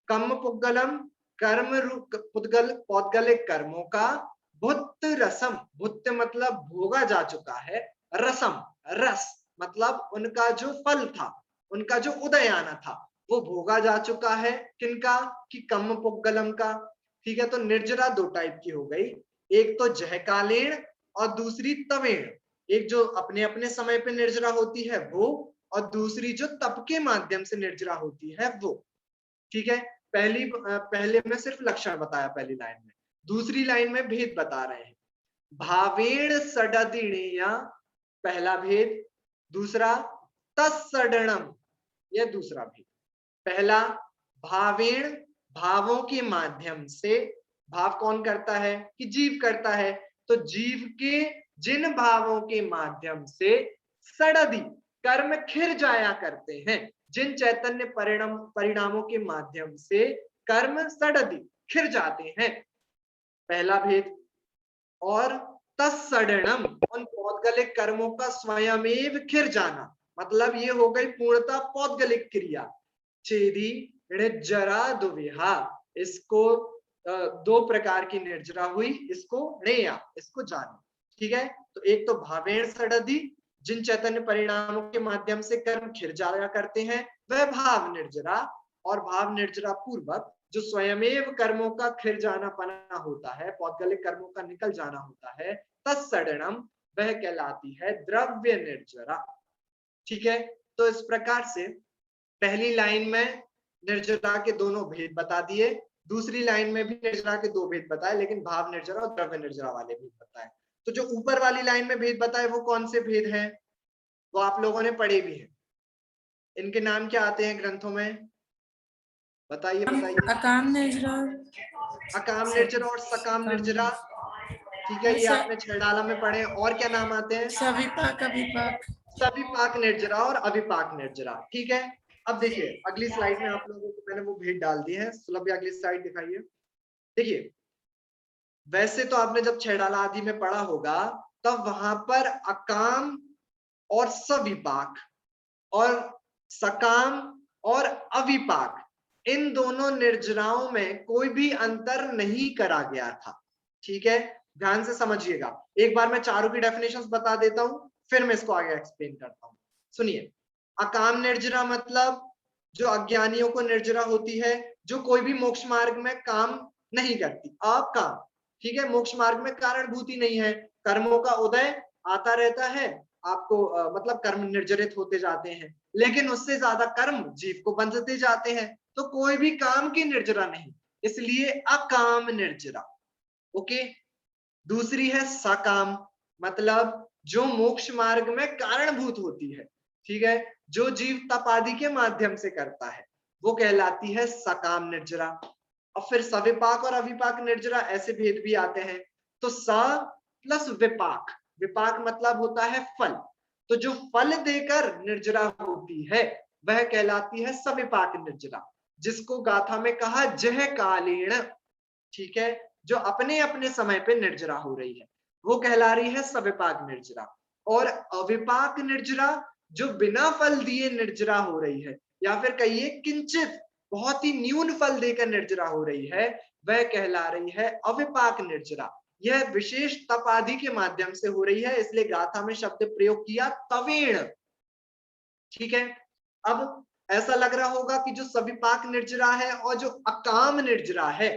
कम पुद्गलम कर्म पुद्गल पौद्गलिक कर्मों का, भुत रसम, भुत मतलब भोगा जा चुका है, रसम रस मतलब उनका जो फल था, उनका जो उदय आना था, वो भोगा जा चुका है, किनका, कि कम पुद्गलम का। ठीक है, तो निर्जरा दो टाइप की हो गई, एक तो जहकालीन और दूसरी तवेण। एक जो अपने अपने समय पे निर्जरा होती है वो, और दूसरी जो तप के माध्यम से निर्जरा होती है वो। ठीक है, पहले में सिर्फ लक्षण बताया पहली लाइन में, दूसरी लाइन में भेद बता रहे हैं। भावेण सडदिणेया पहला भेद, दूसरा तत्सडणम यह दूसरा भेद। पहला भावेण, भावों के माध्यम से, भाव कौन करता है, कि जीव करता है, तो जीव के जिन भावों के माध्यम से सडदि कर्म खिर जाया करते हैं, जिन चैतन्य परिणामों के माध्यम से कर्म सडदि खिर जाते हैं, पहला भेद। और तत्सडणम, उन पौद्गलिक कर्मों का स्वयमेव खिर जाना, मतलब ये हो गई पूर्णता पौद्गलिक क्रिया। चेदी निर्जरा दुविहा, इसको दो प्रकार की निर्जरा हुई, इसको नेया, इसको जाने। ठीक है, तो एक तो भावेण सडदि, जिन चैतन्य परिणामों के माध्यम से कर्म खिर जाया करते हैं वह भाव निर्जरा, और भाव निर्जरा पूर्वक जो स्वयमेव कर्मों का खिर जाना पना होता है, पौद्गलिक कर्मों का निकल जाना होता है, तत्सडणम, वह कहलाती है द्रव्य निर्जरा। ठीक है, तो इस प्रकार से पहली लाइन में निर्जरा के दोनों भेद बता दिए, दूसरी लाइन में भी निर्जरा के दो भेद बताए, लेकिन भाव निर्जरा और द्रव्य निर्जरा वाले भेद बताए। तो जो ऊपर वाली लाइन में भेद बताए वो कौन से भेद हैं, वो आप लोगों ने पढ़े भी हैं। इनके नाम क्या आते हैं ग्रंथों में, बताइए बताइए। अकाम निर्जरा, अकाम निर्जरा और सकाम निर्जरा। ठीक है, ये आपने छेड़ाला में पढ़े। और क्या नाम आते हैं, सविपाक, अविपाक, सविपाक निर्जरा और अविपाक निर्जरा। ठीक है, अब देखिए अगली स्लाइड में आप लोगों को मैंने वो भेद डाल दिए हैं। सुलभ अगली स्लाइड दिखाइए। देखिए वैसे तो आपने जब छेड़ाला आदि में पढ़ा होगा तब वहां पर अकाम और सविपाक और सकाम और अविपाक, इन दोनों निर्जराओं में कोई भी अंतर नहीं करा गया था। ठीक है, ध्यान से समझिएगा। एक बार मैं चारों की डेफिनेशंस बता देता हूं, फिर मैं इसको आगे एक्सप्लेन करता हूं। सुनिए, अकाम निर्जरा मतलब जो अज्ञानियों को निर्जरा होती है, जो कोई भी मोक्ष मार्ग में काम नहीं करती, अकाम। ठीक है, मोक्ष मार्ग में कारणभूति नहीं है, कर्मों का उदय आता रहता है, आपको मतलब कर्म निर्जरित होते जाते हैं, लेकिन उससे ज्यादा कर्म जीव को बंधते जाते हैं, तो कोई भी काम की निर्जरा नहीं, इसलिए अकाम निर्जरा। ओके, दूसरी है सकाम, मतलब जो मोक्ष मार्ग में कारणभूत होती है। ठीक है, जो जीव तप आदि के माध्यम से करता है, वो कहलाती है सकाम निर्जरा। और फिर सविपाक और अविपाक निर्जरा, ऐसे भेद भी आते हैं। तो स प्लस विपाक, विपाक मतलब होता है फल, तो जो फल देकर निर्जरा होती है वह कहलाती है सविपाक निर्जरा, जिसको गाथा में कहा जह कालीण। ठीक है, जो अपने अपने समय पे निर्जरा हो रही है वो कहला रही है सविपाक निर्जरा। और अविपाक निर्जरा जो बिना फल दिए निर्जरा हो रही है, या फिर कहिए किंचित बहुत ही न्यून फल देकर निर्जरा हो रही है, वह कहला रही है अविपाक निर्जरा। यह विशेष तप आदि के माध्यम से हो रही है, इसलिए गाथा में शब्द प्रयोग किया तवेण। ठीक है, अब ऐसा लग रहा होगा कि जो सविपाक निर्जरा है और जो अकाम निर्जरा है,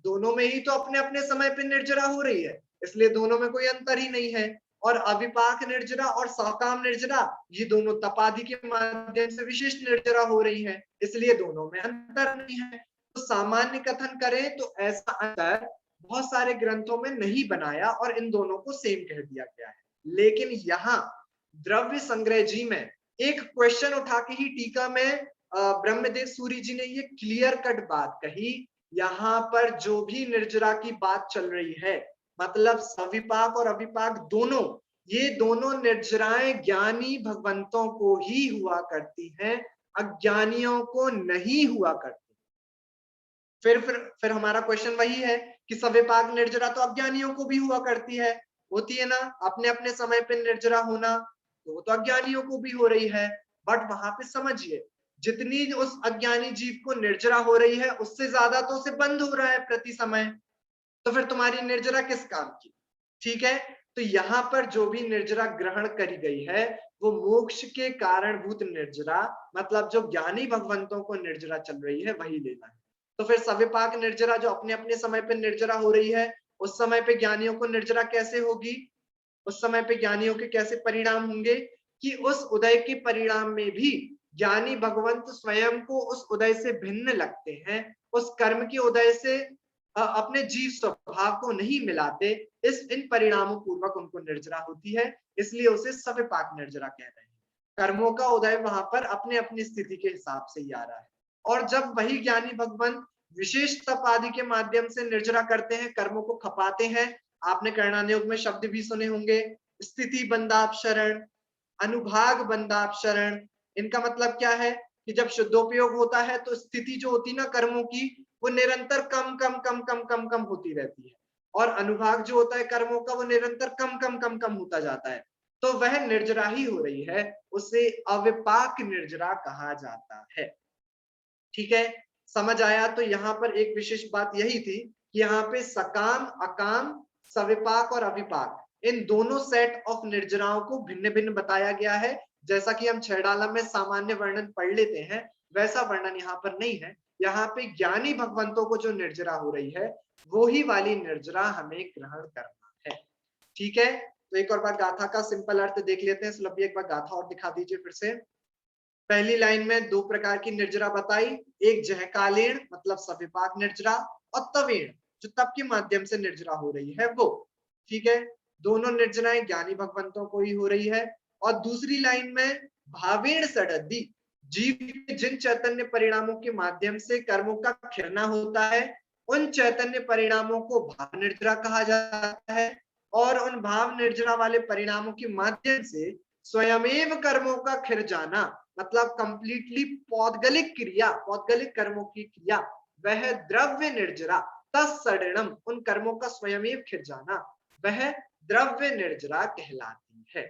दोनों में ही तो अपने अपने समय पे निर्जरा हो रही है, इसलिए दोनों में कोई अंतर ही नहीं है। और अविपाक निर्जरा और सकाम निर्जरा ये दोनों तपादि के माध्यम से विशिष्ट निर्जरा हो रही है, इसलिए दोनों में अंतर नहीं है। तो सामान्य कथन करें तो ऐसा अंतर बहुत सारे ग्रंथों में नहीं बनाया और इन दोनों को सेम कह दिया गया है। लेकिन यहाँ द्रव्य संग्रह जी में एक क्वेश्चन उठा के ही टीका में ब्रह्मदेव सूरी जी ने ये क्लियर कट बात कही, यहाँ पर जो भी निर्जरा की बात चल रही है, मतलब सविपाक और अविपाक दोनों, ये दोनों निर्जराएं ज्ञानी भगवंतों को ही हुआ करती हैं, अज्ञानियों को नहीं हुआ करती। फिर हमारा क्वेश्चन वही है कि सविपाक निर्जरा तो अज्ञानियों को भी हुआ करती है, होती है ना, अपने अपने समय पे निर्जरा होना, तो वो तो अज्ञानियों को भी हो रही है। बट वहां पे समझिए, जितनी उस अज्ञानी जीव को निर्जरा हो रही है उससे ज्यादा तो उसे बंद हो रहा है प्रति समय, तो फिर तुम्हारी निर्जरा किस काम की? ठीक है, तो यहाँ पर जो भी निर्जरा ग्रहण करी गई है वो मोक्ष के कारणभूत निर्जरा, मतलब जो ज्ञानी भगवंतों को निर्जरा चल रही है वही लेना है। तो फिर सविपाक निर्जरा जो अपने अपने समय पे निर्जरा हो रही है, उस समय पे ज्ञानियों को निर्जरा कैसे होगी? उस समय पे ज्ञानियों के कैसे परिणाम होंगे कि उस उदय के परिणाम में भी ज्ञानी भगवंत स्वयं को उस उदय से भिन्न लगते हैं, उस कर्म के उदय से अपने जीव स्वभाव को नहीं मिलाते, इन परिणामों पूर्वक उनको निर्जरा होती है, इसलिए उसे सविपाक निर्जरा कह रहे हैं। कर्मों का उदय वहां पर अपने अपनी स्थिति के हिसाब से ही आ रहा है। और जब वही ज्ञानी भगवंत विशेष तप आदि के माध्यम से निर्जरा करते हैं, कर्मों को खपाते हैं, आपने कर्णानुयोग में शब्द भी सुने होंगे, स्थिति बंदाप शरण, अनुभाग बंदाप शरण। इनका मतलब क्या है कि जब शुद्धोपयोग होता है तो स्थिति जो होती ना कर्मों की, वो निरंतर कम कम कम कम कम कम होती रहती है, और अनुभाग जो होता है कर्मों का वो निरंतर कम कम कम कम होता जाता है, तो वह निर्जरा ही हो रही है, उसे अविपाक निर्जरा कहा जाता है। ठीक है, समझ आया? तो यहाँ पर एक विशेष बात यही थी कि यहाँ पे सकाम, अकाम, सविपाक और अविपाक, इन दोनों सेट ऑफ निर्जराओं को भिन्न भिन्न बताया गया है। जैसा कि हम छैडाला में सामान्य वर्णन पढ़ लेते हैं, वैसा वर्णन यहाँ पर नहीं है। यहाँ पे ज्ञानी भगवंतों को जो निर्जरा हो रही है वो ही वाली निर्जरा हमें ग्रहण करना है। ठीक है, तो एक और बार गाथा का सिंपल अर्थ देख लेते हैं। सुलभ, एक बार गाथा और दिखा दीजिए फिर से। पहली लाइन में दो प्रकार की निर्जरा बताई, एक जहकालीन मतलब सविपाक निर्जरा, और तवेण जो तप के माध्यम से निर्जरा हो रही है वो। ठीक है, दोनों निर्जराएं ज्ञानी भगवंतों को ही हो रही है। और दूसरी लाइन में भावेण सडद्धि, जीव के जिन चैतन्य परिणामों के माध्यम से कर्मों का खिरना होता है, उन चैतन्य परिणामों को भाव निर्जरा कहा जाता है, और उन भाव निर्जरा वाले परिणामों के माध्यम से स्वयमेव कर्मों का खिर जाना, मतलब कंप्लीटली पौद्गलिक क्रिया, पौद्गलिक कर्मों की क्रिया, वह द्रव्य निर्जरा, तत्सडणम, उन कर्मों का स्वयमेव खिर जाना, वह द्रव्य निर्जरा कहलाती है।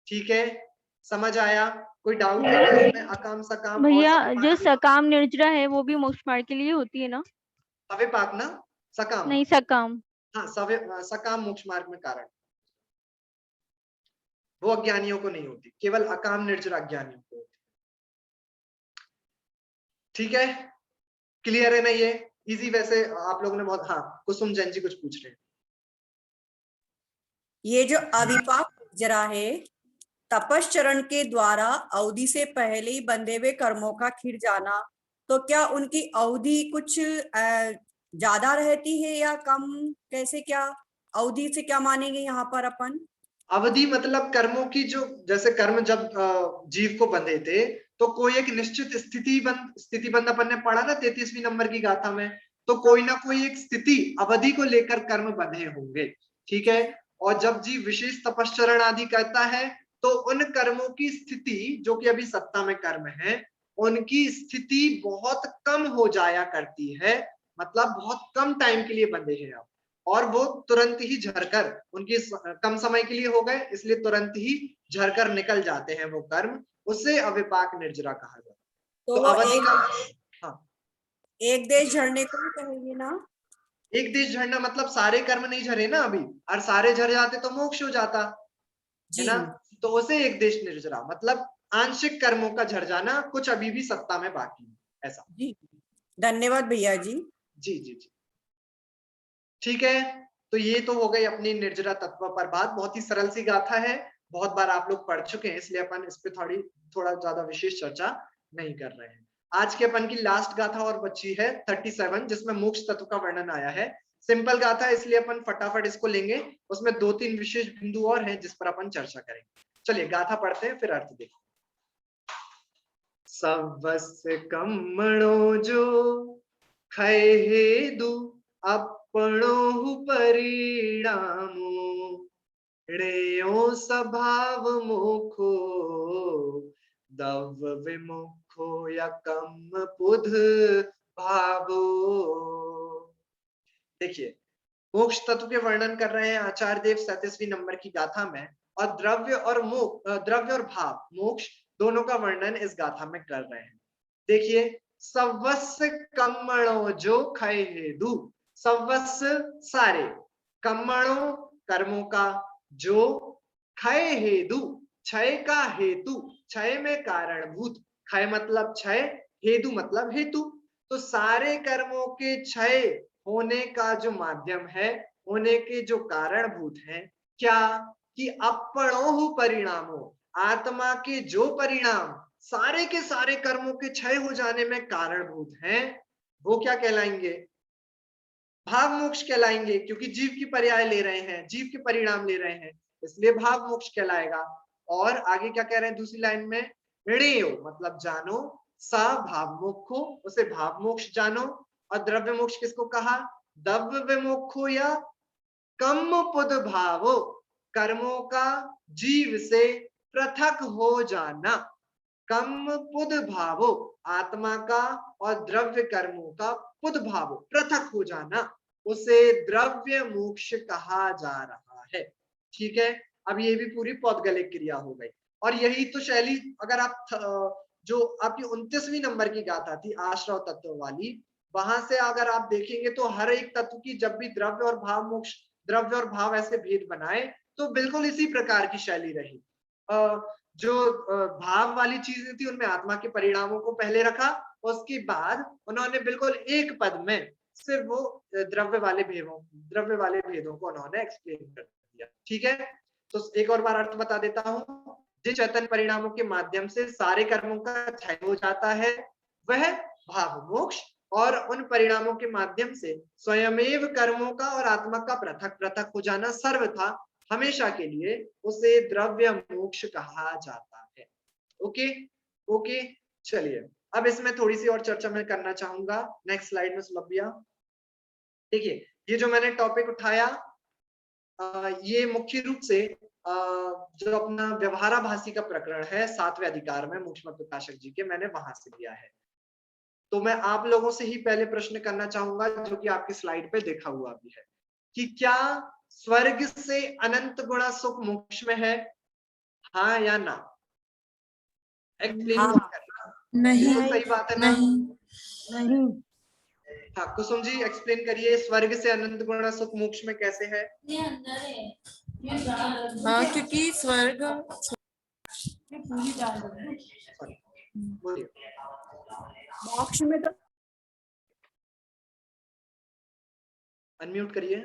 ठीक है, समझ आया? कोई डाउट है इसमें? अकाम सकाम भैया जो सकाम निर्जरा है वो भी मोक्ष मार्ग के लिए होती है ना? सविपाक ना, सकाम नहीं, सकाम। हाँ, सकाम मोक्ष मार्ग में कारण, वो अज्ञानियों को नहीं होती, केवल अकाम निर्जरा अज्ञानियों को होती। ठीक है, क्लियर है ना? ये इजी वैसे आप लोगों ने बहुत। हाँ, कुसुम जैन जी कुछ पूछ रहे हैं। ये जो अविपाक निर्जरा है, तपश्चरण के द्वारा अवधि से पहले ही बंधे हुए कर्मों का खिर जाना, तो क्या उनकी अवधि कुछ ज्यादा रहती है या कम? कैसे, क्या अवधि से क्या मानेंगे यहाँ पर अपन? अवधि मतलब कर्मों की, जो जैसे कर्म जब जीव को बंधे थे तो कोई एक निश्चित स्थिति बंध अपन ने पढ़ा ना 33वीं नंबर की गाथा में, तो कोई ना कोई एक स्थिति अवधि को लेकर कर्म बंधे होंगे। ठीक है, और जब जीव विशेष तपश्चरण आदि करता है तो उन कर्मों की स्थिति, जो कि अभी सत्ता में कर्म है, उनकी स्थिति बहुत कम हो जाया करती है, मतलब बहुत कम टाइम के लिए बंधे हैं अब, और वो तुरंत ही झरकर, उनकी कम समय के लिए हो गए इसलिए तुरंत ही झरकर निकल जाते हैं वो कर्म, उसे अविपाक निर्जरा कहा जाता है। तो अवधि का, हाँ, एक देश झरने को भी कहेंगे ना? एक देश झरना मतलब सारे कर्म नहीं झरे ना अभी, और सारे झर जाते तो मोक्ष हो जाता है ना, तो उसे एक देश निर्जरा मतलब आंशिक कर्मों का झर जाना, कुछ अभी भी सत्ता में बाकी है, ऐसा। जी, धन्यवाद भैया जी। जी जी जी, ठीक है। तो ये तो हो गई अपनी निर्जरा तत्व पर बात। बहुत ही सरल सी गाथा है, बहुत बार आप लोग पढ़ चुके हैं, इसलिए अपन इस पे थोड़ा ज्यादा विशेष चर्चा नहीं कर रहे हैं। आज के अपन की लास्ट गाथा और बची है 37, जिसमें मोक्ष तत्व का वर्णन आया है। सिंपल गाथा है, इसलिए अपन फटाफट इसको लेंगे। उसमें 2-3 विशेष बिंदु और हैं जिस पर अपन चर्चा करेंगे। चलिए गाथा पढ़ते हैं, फिर अर्थ देखो। सवस्य कम्मणो जो खय हेदु अपणो परिणामो णेयो स्वभाव मुखो दव विमुखो या कम पुध भावो। देखिए, मोक्ष तत्व के वर्णन कर रहे हैं आचार्य देव 37वीं नंबर की गाथा में, और द्रव्य और भाव, मोक्ष दोनों का वर्णन इस गाथा में कर रहे हैं। देखिए, सवस्य कम्मणो जो खय हेदु, सवस्य सारे, कम्मणो कर्मों का, जो क्षय हेतु क्षय का हेतु, क्षय में कारणभूत, क्षय मतलब क्षय, हेतु मतलब हेतु, तो सारे कर्मों के क्षय होने का जो माध्यम है, होने के जो कारणभूत हैं, क्या कि अपणोह परिणामो, आत्मा के जो परिणाम सारे के सारे कर्मों के क्षय हो जाने में कारणभूत हैं, वो क्या कहलाएंगे? भाव मोक्ष कहलाएंगे, क्योंकि जीव की पर्याय ले रहे हैं, जीव के परिणाम ले रहे हैं, इसलिए भाव मोक्ष कहलाएगा। और आगे क्या कह रहे हैं दूसरी लाइन में? ऋणेयो मतलब जानो, सा भाव मोक्षो, उसे भाव मोक्ष जानो। और द्रव्य मोक्ष किसको कहा? द्रव्य मोक्षो या कम पुद भावो, कर्मों का जीव से पृथक हो जाना, कम पुद भावो, आत्मा का और द्रव्य कर्मों का पुद भावो पृथक हो जाना, उसे द्रव्य मोक्ष कहा जा रहा है। ठीक है, अब ये भी पूरी पौद्गलिक क्रिया हो गई। और यही तो शैली, अगर आप जो आपकी 29वीं नंबर की गाथा थी आश्रव तत्व वाली, वहां से अगर आप देखेंगे तो हर एक तत्व की जब भी द्रव्य और भाव मोक्ष, द्रव्य और भाव ऐसे भेद बनाए, तो बिल्कुल इसी प्रकार की शैली रही। जो भाव वाली चीजें थी उनमें आत्मा के परिणामों को पहले रखा, उसके बाद उन्होंने बिल्कुल एक पद में सिर्फ वो द्रव्य वाले भेदों को उन्होंने एक्सप्लेन कर दिया। ठीक है, तो एक और बार अर्थ बता देता हूँ। जिन चेतन परिणामों के माध्यम से सारे कर्मों का क्षय हो जाता है वह भाव मोक्ष, और उन परिणामों के माध्यम से स्वयमेव कर्मों का और आत्मा का पृथक पृथक हो जाना सर्वथा हमेशा के लिए, उसे द्रव्य मोक्ष कहा जाता है। ओके, चलिए अब इसमें थोड़ी सी और चर्चा मैं करना चाहूंगा। नेक्स्ट स्लाइड में सुलभ भैया। देखिए, ये जो मैंने टॉपिक उठाया, ये मुख्य रूप से जो अपना व्यवहाराभासी का प्रकरण है 7वें अधिकार में मोक्ष मत प्रकाशक जी के, मैंने वहां से लिया है। तो मैं आप लोगों से ही पहले प्रश्न करना चाहूंगा, जो कि आपकी स्लाइड पे देखा हुआ भी है, कि क्या स्वर्ग से अनंत गुणा सुख मोक्ष में है, हाँ या ना? एक्सप्लेन करना। नहीं, सही बात है ना? नहीं। हाँ, कुसुम जी एक्सप्लेन करिए, स्वर्ग से अनंत गुणा सुख मोक्ष में कैसे है? हाँ, क्योंकि स्वर्ग मोक्ष में तो अनम्यूट करिए।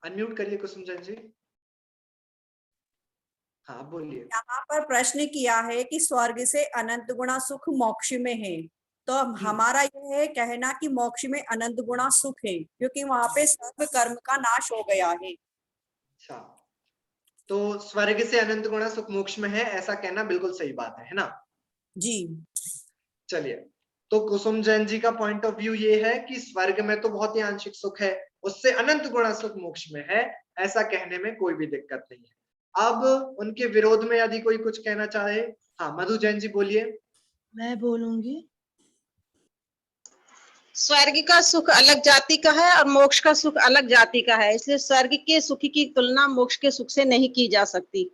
अनम्यूट करिए कुसुम जैन जी। हाँ बोलिए। यहाँ पर प्रश्न किया है कि स्वर्ग से अनंत गुणा सुख मोक्ष में है, तो हमारा यह है कहना कि मोक्ष में अनंत गुणा सुख है, क्योंकि वहां पे सर्व कर्म का नाश हो गया है। अच्छा, तो स्वर्ग से अनंत गुणा सुख मोक्ष में है, ऐसा कहना बिल्कुल सही बात है ना जी? चलिए, तो कुसुम जैन जी का पॉइंट ऑफ व्यू ये है कि स्वर्ग में तो बहुत ही आंशिक सुख है, उससे अनंत गुणा सुख मोक्ष में है, ऐसा कहने में कोई भी दिक्कत नहीं है। अब उनके विरोध में यदि कोई कुछ कहना चाहे, हाँ मधु जैन जी बोलिए। मैं बोलूंगी। स्वर्ग का सुख अलग जाति का है और मोक्ष का सुख अलग जाति का है, इसलिए स्वर्ग के सुख की तुलना मोक्ष के सुख से नहीं की जा सकती।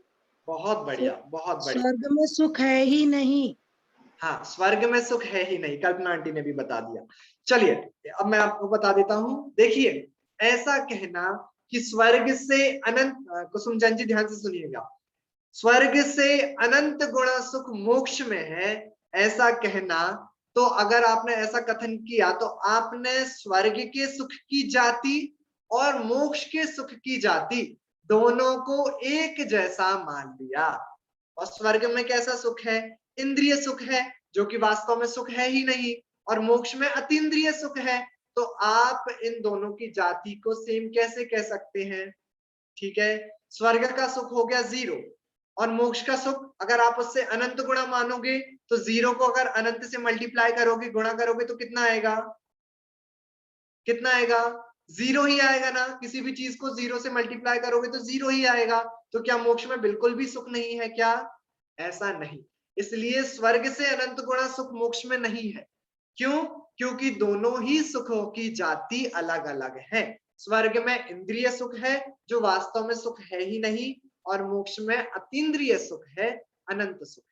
बहुत बढ़िया, बहुत बढ़िया। स्वर्ग में सुख है ही नहीं। हाँ, स्वर्ग में सुख है ही नहीं, कल्पना आंटी ने भी बता दिया। चलिए अब मैं आपको बता देता हूँ। देखिए, ऐसा कहना कि स्वर्ग से अनंत, कुसुम जैन जी ध्यान से सुनिएगा, स्वर्ग से अनंत गुणा सुख मोक्ष में है, ऐसा कहना तो अगर आपने ऐसा कथन किया तो आपने स्वर्ग के सुख की जाति और मोक्ष के सुख की जाति दोनों को एक जैसा मान लिया। और स्वर्ग में कैसा सुख है? इंद्रिय सुख है, जो कि वास्तव में सुख है ही नहीं, और मोक्ष में अतीन्द्रिय सुख है। तो आप इन दोनों की जाति को सेम कैसे कह सकते हैं? ठीक है, स्वर्ग का सुख हो गया 0 और मोक्ष का सुख अगर आप उससे अनंत गुणा मानोगे तो 0 को अगर अनंत से मल्टीप्लाई करोगे, गुणा करोगे तो कितना आएगा? कितना आएगा? 0 ही आएगा ना। किसी भी चीज को 0 से मल्टीप्लाई करोगे तो 0 ही आएगा। तो क्या मोक्ष में बिल्कुल भी सुख नहीं है क्या? ऐसा नहीं। इसलिए स्वर्ग से अनंत गुणा सुख मोक्ष में नहीं है। क्यों? क्योंकि दोनों ही सुखों की जाति अलग अलग है। स्वर्ग में इंद्रिय सुख है जो वास्तव में सुख है ही नहीं, और मोक्ष में अतीन्द्रिय सुख है, अनंत सुख।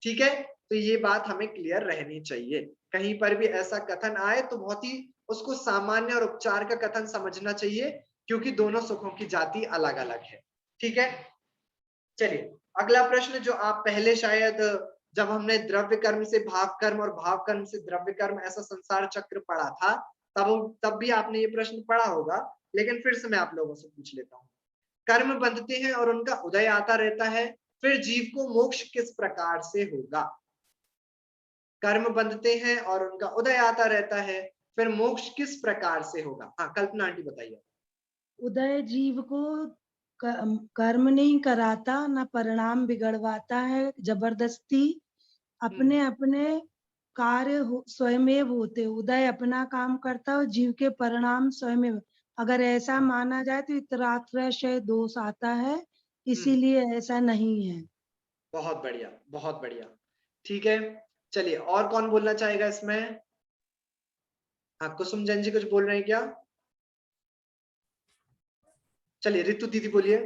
ठीक है, तो ये बात हमें क्लियर रहनी चाहिए। कहीं पर भी ऐसा कथन आए तो बहुत ही उसको सामान्य और उपचार का कथन समझना चाहिए, क्योंकि दोनों सुखों की जाति अलग अलग है। ठीक है, चलिए अगला प्रश्न जो आप पहले शायद जब हमने द्रव्य कर्म से भाव कर्म और भाव कर्म से द्रव्य कर्म ऐसा संसार चक्र पढ़ा था तब भी आपने ये प्रश्न पढ़ा होगा, लेकिन फिर से मैं आप लोगों से पूछ लेता हूँ। कर्म बंधते हैं और उनका उदय आता रहता है, फिर जीव को मोक्ष किस प्रकार से होगा? कर्म बंधते हैं और उनका उदय आता रहता है, फिर मोक्ष किस प्रकार से होगा? हाँ कल्पना आंटी बताइए। उदय जीव को कर्म नहीं कराता, ना परिणाम बिगड़वाता है जबरदस्ती। अपने अपने कार्य स्वयमेव होते, उदय अपना काम करता और जीव के परिणाम स्वयमेव। अगर ऐसा माना जाए तो इतरात्रय दोष आता है, इसीलिए ऐसा नहीं है। बहुत बढ़िया, बहुत बढ़िया। ठीक है, चलिए और कौन बोलना चाहेगा इसमें? हाँ कुसुम जैन जी कुछ बोल रहे हैं क्या? चलिए रितु दीदी बोलिए।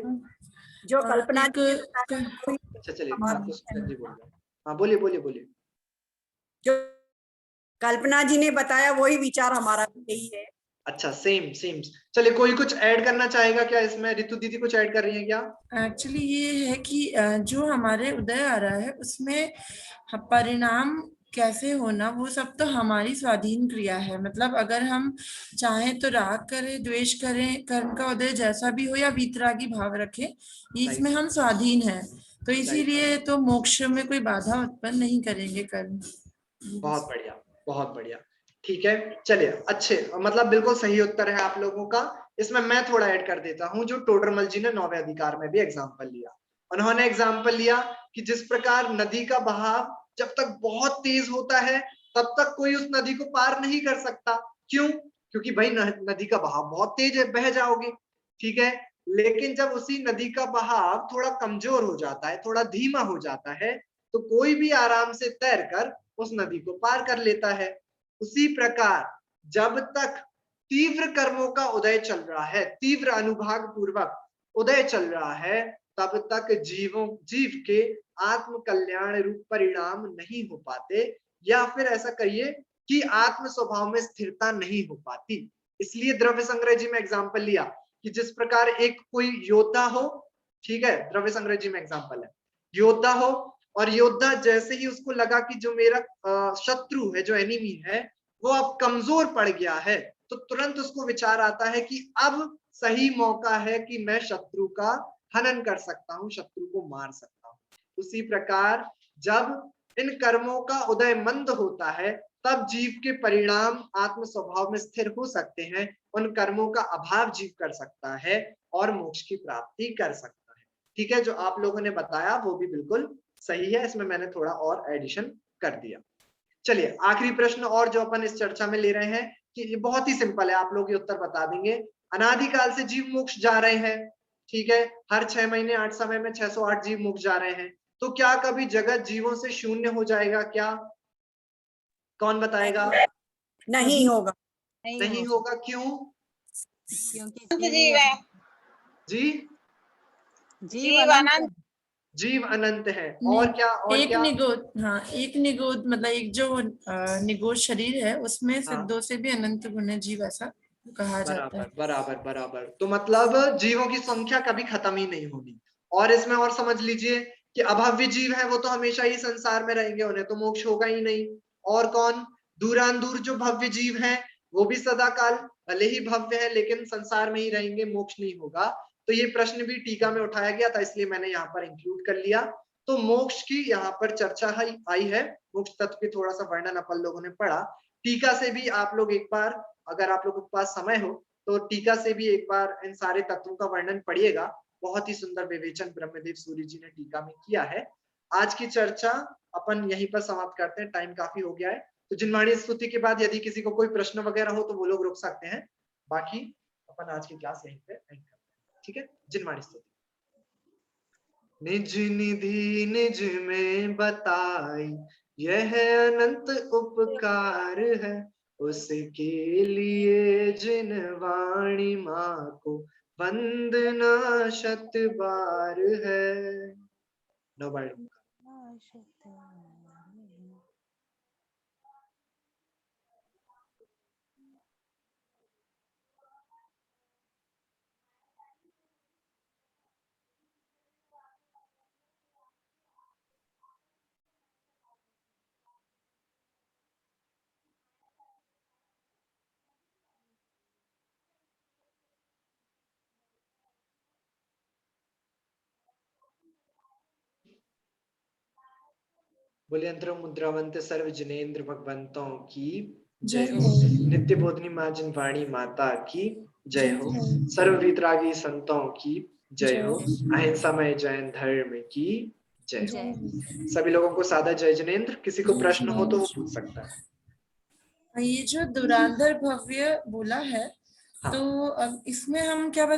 जो कल्पना अच्छा चलिए कुसुम जैन जी बोल रहे हैं। हाँ बोलिए बोलिए बोलिए। जो कल्पना जी ने बताया वही विचार हमारा भी यही है। अच्छा सेम सेम। चलिए कोई कुछ ऐड करना चाहेगा क्या इसमें? रितु दीदी कुछ ऐड कर रही है क्या? एक्चुअली ये है कि जो हमारे उदय आ रहा है उसमें परिणाम कैसे होना वो सब तो हमारी स्वाधीन क्रिया है। मतलब अगर हम चाहें तो राग करें, द्वेष करें, कर्म का उदय जैसा भी हो या वीतरागी भाव रखें, इसमें हम स्वाधीन हैं। तो इसीलिए तो मोक्ष में कोई बाधा उत्पन्न नहीं करेंगे कर्म। बहुत बढ़िया, बहुत बढ़िया। ठीक है, चलिए अच्छे, मतलब बिल्कुल सही उत्तर है आप लोगों का। इसमें मैं थोड़ा ऐड कर देता हूं। जो टोडरमल जी ने 9वें अधिकार में भी एग्जाम्पल लिया, उन्होंने एग्जाम्पल लिया कि जिस प्रकार नदी का बहाव जब तक बहुत तेज होता है तब तक कोई उस नदी को पार नहीं कर सकता। क्यों? क्योंकि भाई नदी का बहाव बहुत तेज है, बह जाओगे। ठीक है, लेकिन जब उसी नदी का बहाव थोड़ा कमजोर हो जाता है, थोड़ा धीमा हो जाता है, तो कोई भी आराम से तैरकर उस नदी को पार कर लेता है। उसी प्रकार जब तक तीव्र कर्मों का उदय चल रहा है, तीव्र अनुभाग पूर्वक उदय चल रहा है, तब तक जीव के आत्म कल्याण रूप परिणाम नहीं हो पाते, या फिर ऐसा कहिए कि आत्म स्वभाव में स्थिरता नहीं हो पाती। इसलिए द्रव्य संग्रह जी में एग्जाम्पल लिया कि जिस प्रकार एक कोई योद्धा हो, ठीक है, द्रव्य संग्रह जी में एग्जाम्पल है, योद्धा हो और योद्धा जैसे ही उसको लगा कि जो मेरा शत्रु है, जो एनिमी है, वो अब कमजोर पड़ गया है, तो तुरंत उसको विचार आता है कि अब सही मौका है कि मैं शत्रु का हनन कर सकता हूं, शत्रु को मार सकता हूं। उसी प्रकार जब इन कर्मों का उदय मंद होता है तब जीव के परिणाम आत्म स्वभाव में स्थिर हो सकते हैं, उन कर्मों का अभाव जीव कर सकता है और मोक्ष की प्राप्ति कर सकता है। ठीक है, जो आप लोगों ने बताया वो भी बिल्कुल सही है, इसमें मैंने थोड़ा और एडिशन कर दिया। चलिए आखिरी प्रश्न और जो अपन इस चर्चा में ले रहे हैं कि ये बहुत ही सिंपल है, आप लोग ये उत्तर बता देंगे। अनादिकाल से जीव मोक्ष जा रहे हैं, ठीक है, हर 6 महीने 8 समय में 608 जीव मोक्ष जा रहे हैं, तो क्या कभी जगत जीवों से शून्य हो जाएगा क्या? कौन बताएगा? नहीं होगा। नहीं होगा, क्यों? क्योंकि जीव है जी, जीव अनंत है। और क्या? और एक क्या? निगोद, हाँ एक निगोद, मतलब एक जो निगोद शरीर है उसमें सिद्धों से भी अनंत गुण है जीव, ऐसा कहा जाता है। बराबर बराबर। तो मतलब जीवों की संख्या कभी खत्म ही नहीं होगी। और इसमें और समझ लीजिए कि अभाव्य जीव है वो तो हमेशा ही संसार में रहेंगे, उन्हें तो मोक्ष होगा ही नहीं। और कौन? दूरांदूर जो भव्य जीव हैं वो भी सदा काल भले ही भव्य है लेकिन संसार में ही रहेंगे, मोक्ष नहीं होगा। तो ये प्रश्न भी टीका में उठाया गया था, इसलिए मैंने यहाँ पर इंक्लूड कर लिया। तो मोक्ष की यहाँ पर चर्चा आई है, मोक्ष तत्व की थोड़ा सा वर्णन अपन लोगों ने पढ़ा। टीका से भी आप लोग एक बार, अगर आप लोगों के पास समय हो तो टीका से भी एक बार इन सारे तत्वों का वर्णन पढ़िएगा। बहुत ही सुंदर विवेचन ब्रह्मदेव सूर्य जी ने टीका में किया है। आज की चर्चा अपन यहीं पर समाप्त करते हैं, टाइम काफी हो गया है। तो जिनवाणी स्तुति के बाद यदि किसी को कोई प्रश्न वगैरह हो तो वो लोग रुक सकते हैं, बाकी अपन आज की क्लास यहीं पे एंड करते हैं। ठीक है, जिनवाणी स्तुति। निज निधि निज में बताई यह अनंत उपकार है, उसके लिए जिनवाणी माँ को वंदना शत बार है। नवाणी बोले अंतर मुद्रावंत सर्व जिनेन्द्र भगवंतों की जय हो। नित्य बोधनी माँ जिनवाणी माता की जय हो। सर्व वीतरागी संतों की जय हो। अहिंसामय जैन धर्म की जय हो। सभी लोगों को सादा जय जिनेन्द्र। किसी को प्रश्न हो तो वो पूछ सकता है। ये जो दुरांधर भव्य बोला है, तो अब इसमें हम क्या बस